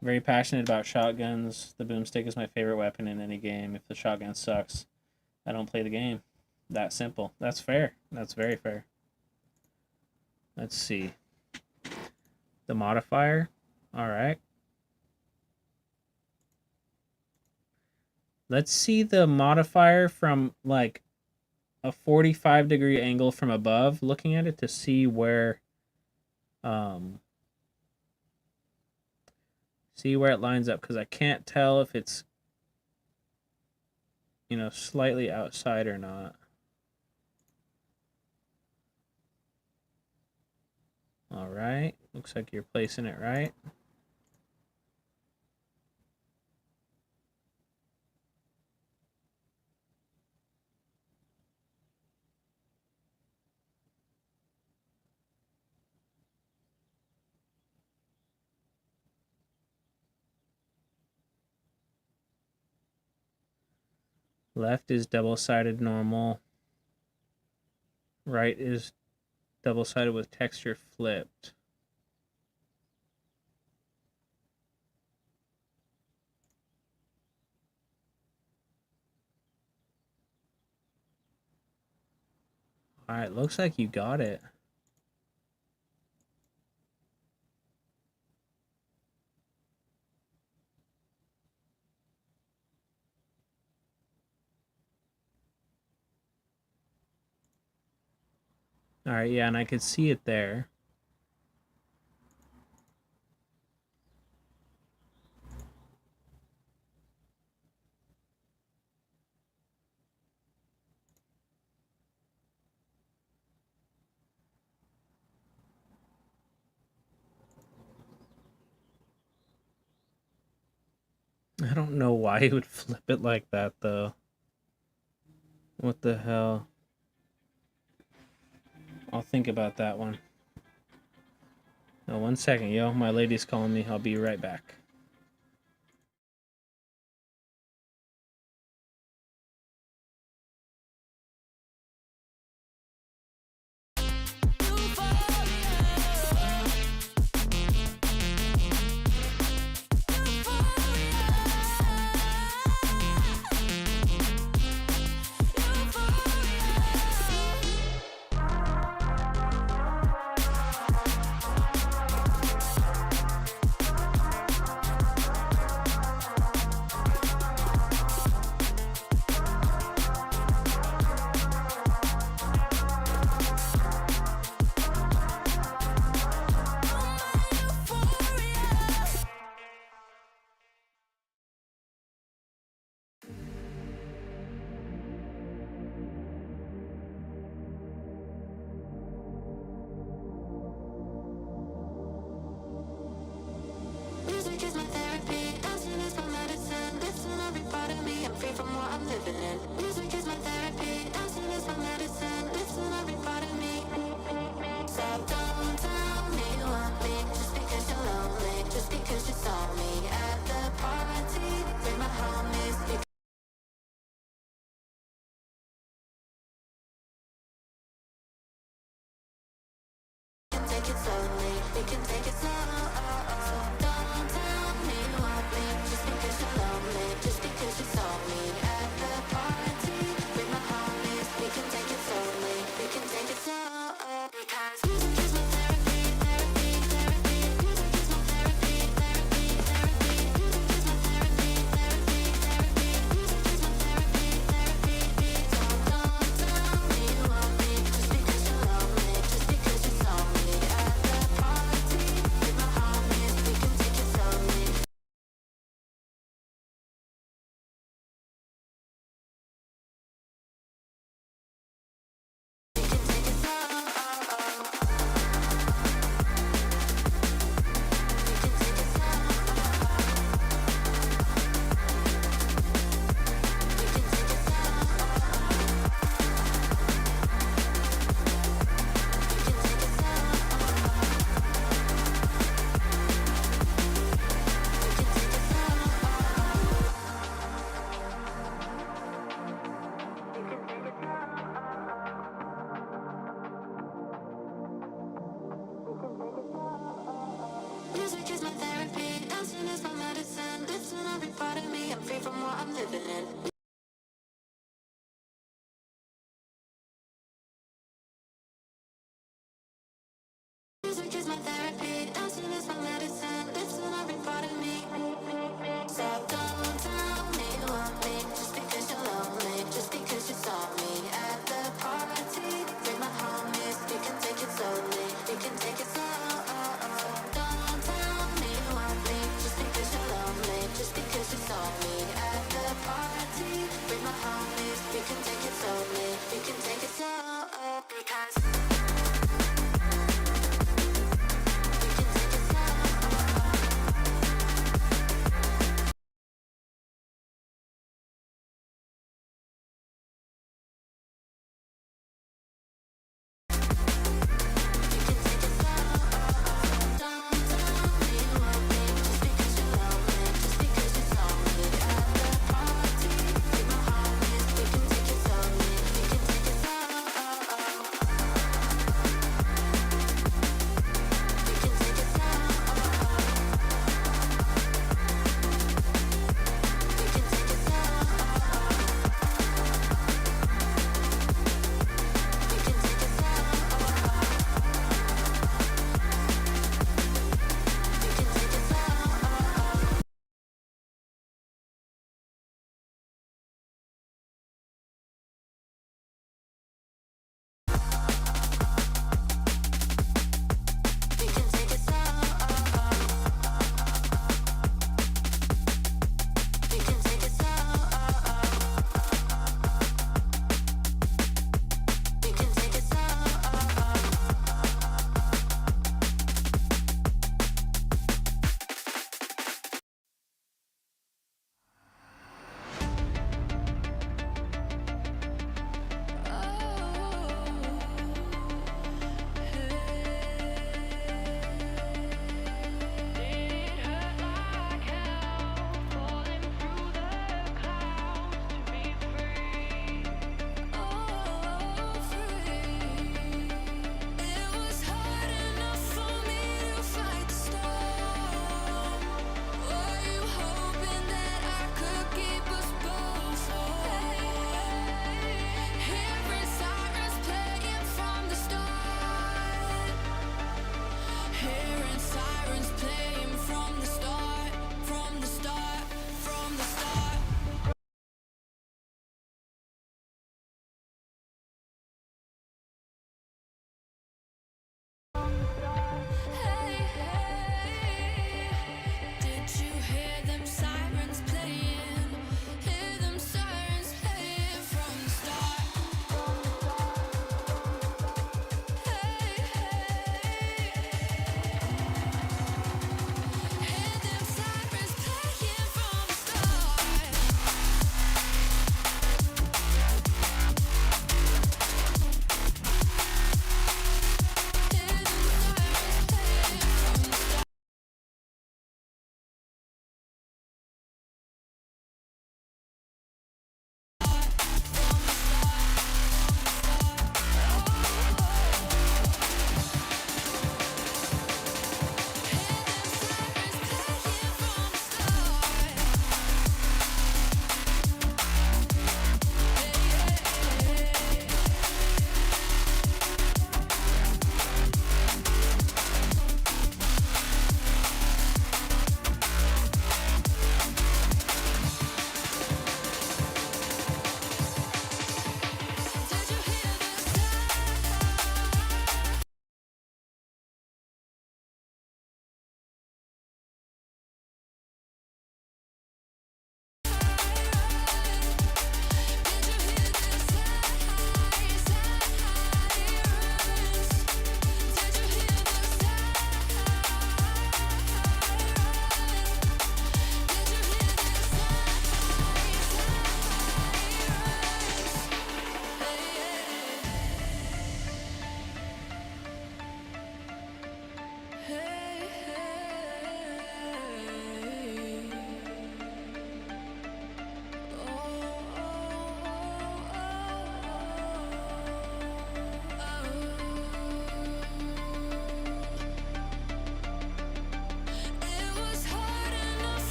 Very passionate about shotguns. The boomstick is my favorite weapon in any game. If the shotgun sucks, I don't play the game. That simple. That's fair. That's very fair. Let's see. The modifier. Alright. Let's see the modifier from, like, a 45-degree angle from above, looking at it to see where it lines up, because I can't tell if it's, you know, slightly outside or not. All right, looks like you're placing it right. Left is double-sided normal. Right is double-sided with texture flipped. Alright, looks like you got it. Alright, yeah, and I could see it there. I don't know why he would flip it like that, though. What the hell? I'll think about that one. No, 1 second, yo. My lady's calling me. I'll be right back. Music is my therapy, dancing is my medicine. Listen, every part of me, I'm free from what I'm living in. Music is my therapy, dancing is my medicine. Listen, every part of me. So don't tell me you want me just because you're lonely. we can take it slow. So don't tell me you want me just because you love me, just because you saw me at the party with my homies. We can take it slowly, we can take it slow. Because music is my therapy, therapy, therapy. Music is my therapy, therapy, therapy. Music is my therapy, therapy, therapy. Music is my therapy, therapy. So don't tell me you want me just because you love me, just because you saw me at the party with my homies. We can take it slowly. We can take it slow. Music is my therapy, dancing is my medicine. Lives in every part of me, I'm free from what I'm living in. Music is my therapy, dancing is my medicine. Lives in every part of me. So don't tell me you want me just because you love me, just because you saw me at the party with my homies. We can take it slowly, we can take it slow. Don't tell me you want me just because you love me, just because you saw me at the party with my homies. We can take it slowly, we can take it slow. Because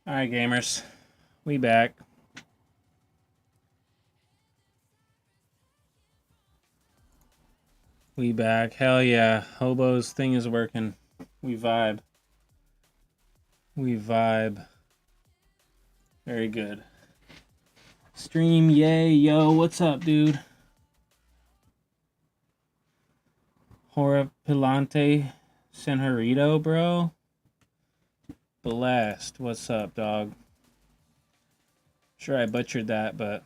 Alright, gamers. We back. We back. Hell yeah. Hobo's thing is working. We vibe. We vibe. Very good. Stream, yay, yo. What's up, dude? Horripilante Senhorito, bro. Blast. What's up, dog? Sure, I butchered that, but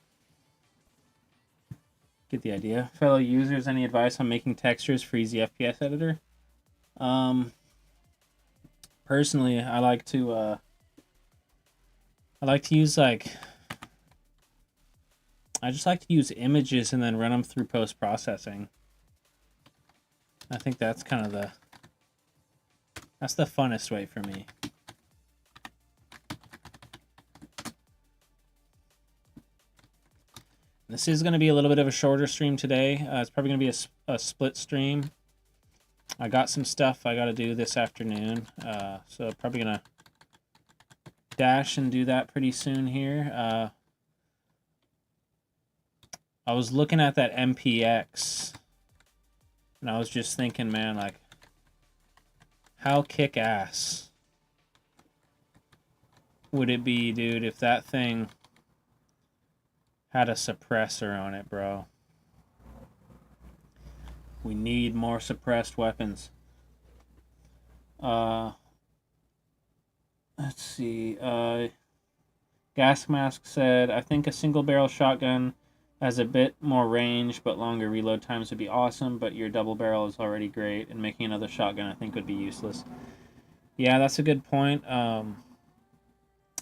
get the idea. Fellow users, any advice on making textures for easy FPS editor? Personally, I like to use I just like to use images and then run them through post-processing. I think that's kind of that's the funnest way for me. This is going to be a little bit of a shorter stream today. It's probably going to be a split stream. I got some stuff I got to do this afternoon, so probably going to dash and do that pretty soon here. I was looking at that MPX, and I was just thinking, man, like, how kick-ass would it be, dude, if that thing had a suppressor on it, bro? We need more suppressed weapons. Let's see. Gas Mask said, I think a single barrel shotgun has a bit more range, but longer reload times would be awesome, but your double barrel is already great, and making another shotgun I think would be useless. Yeah, that's a good point. When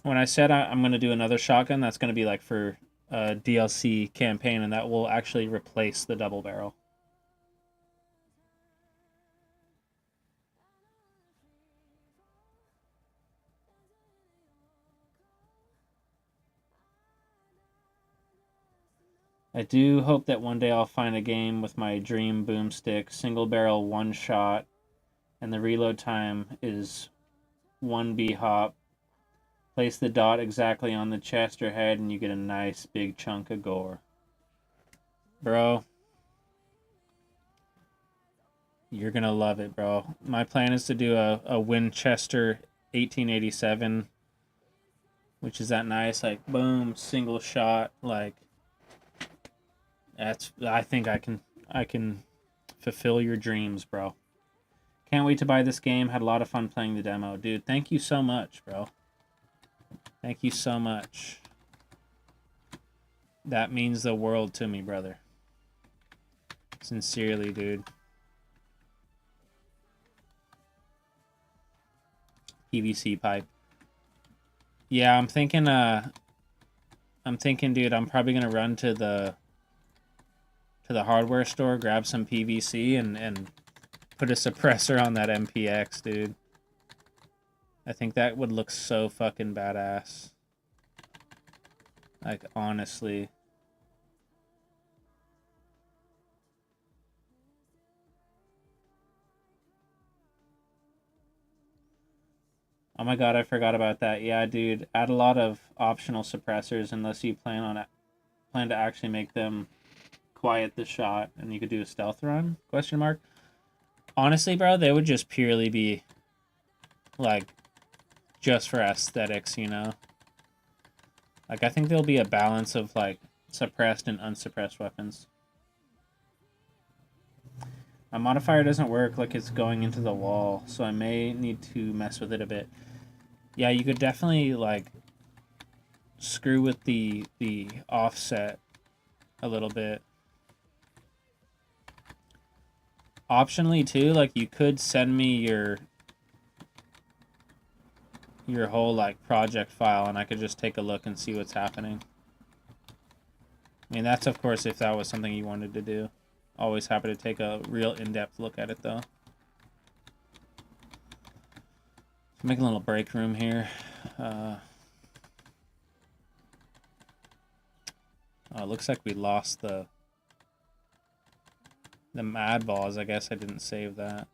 I said I'm going to do another shotgun, that's going to be like for a DLC campaign, and that will actually replace the double barrel. I do hope that one day I'll find a game with my dream boomstick, single barrel, one shot, and the reload time is 1B hop. Place the dot exactly on the chest or head and you get a nice big chunk of gore. Bro, you're gonna love it, bro. My plan is to do a Winchester 1887, which is that nice, like, boom, single shot, like, I think I can fulfill your dreams, bro. Can't wait to buy this game. Had a lot of fun playing the demo. Dude, thank you so much, bro. Thank you so much. That means the world to me, brother. Sincerely, dude. PVC pipe. Yeah, I'm thinking, dude, I'm probably gonna run to the hardware store, grab some PVC, and put a suppressor on that MPX, dude. I think that would look so fucking badass. Like, honestly. Oh my god, I forgot about that. Yeah, dude, add a lot of optional suppressors unless you plan to actually make them quiet the shot, and you could do a stealth run? Question mark. Honestly, bro, they would just purely be like just for aesthetics, you know? Like, I think there'll be a balance of like suppressed and unsuppressed weapons. My modifier doesn't work, like it's going into the wall, so I may need to mess with it a bit. Yeah, you could definitely like screw with the offset a little bit. Optionally too, like, you could send me your whole like project file and I could just take a look and see what's happening. I mean, that's of course if that was something you wanted to do. Always happy to take a real in-depth look at it though. Making a little break room here. It looks like we lost the mad balls. I guess I didn't save that.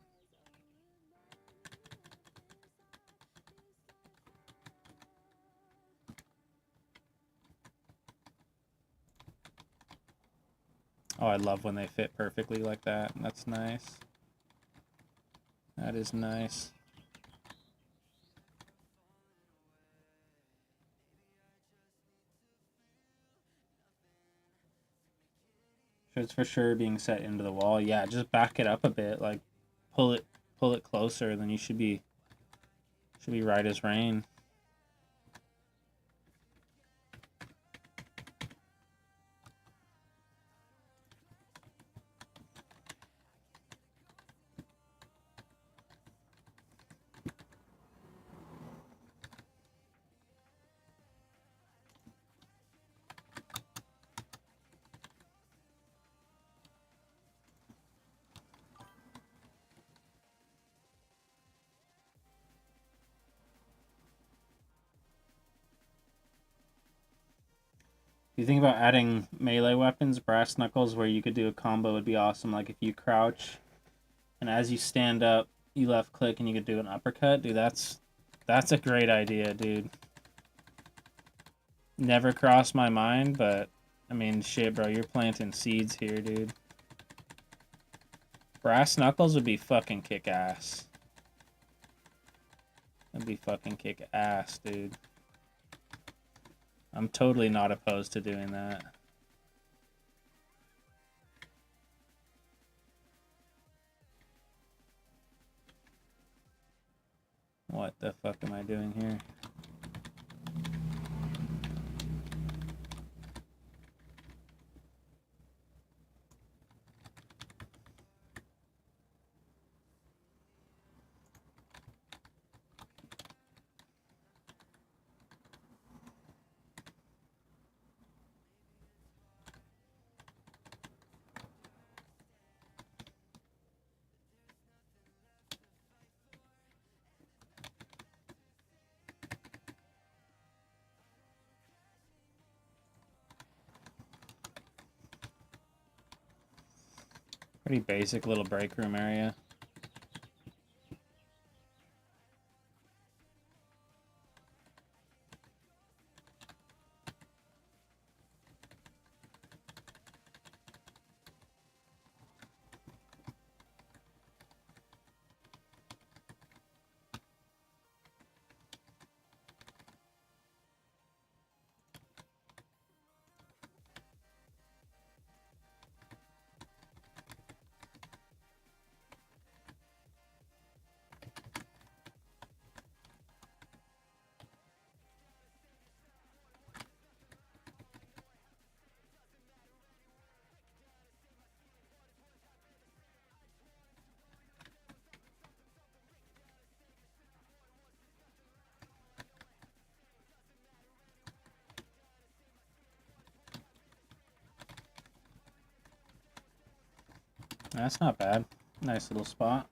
Oh, I love when they fit perfectly like that. That's nice. That is nice. It's for sure being set into the wall. Yeah, just back it up a bit, like pull it closer, then you should be right as rain. If you think about adding melee weapons, brass knuckles, where you could do a combo would be awesome. Like if you crouch, and as you stand up, you left click, and you could do an uppercut. Dude, that's a great idea, dude. Never crossed my mind, but I mean, shit, bro, you're planting seeds here, dude. Brass knuckles would be fucking kick ass. That'd be fucking kick ass, dude. I'm totally not opposed to doing that. What the fuck am I doing here? Pretty basic little break room area. That's not bad. Nice little spot.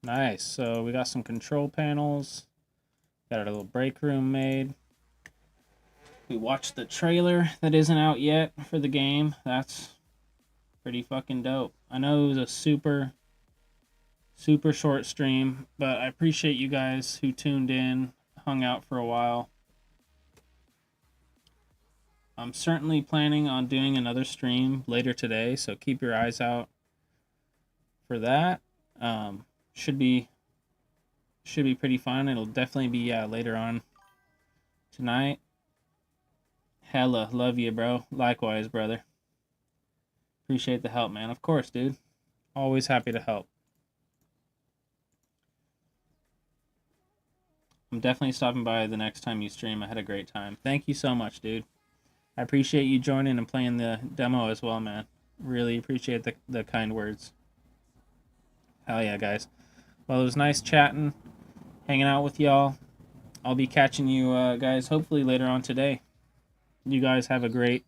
Nice. So we got some control panels. Got our little break room made. We watched the trailer that isn't out yet for the game. That's pretty fucking dope. I know it was a super Super short stream, but I appreciate you guys who tuned in, hung out for a while. I'm certainly planning on doing another stream later today, so keep your eyes out for that. Should be pretty fun. It'll definitely be later on tonight. Hella love you, bro. Likewise, brother. Appreciate the help, man. Of course, dude. Always happy to help. I'm definitely stopping by the next time you stream. I had a great time. Thank you so much, dude. I appreciate you joining and playing the demo as well, man. Really appreciate the kind words. Hell yeah, guys. Well, it was nice chatting, hanging out with y'all. I'll be catching you guys hopefully later on today. You guys have a great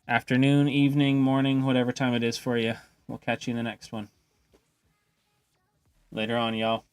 afternoon, evening, morning, whatever time it is for you. We'll catch you in the next one. Later on, y'all.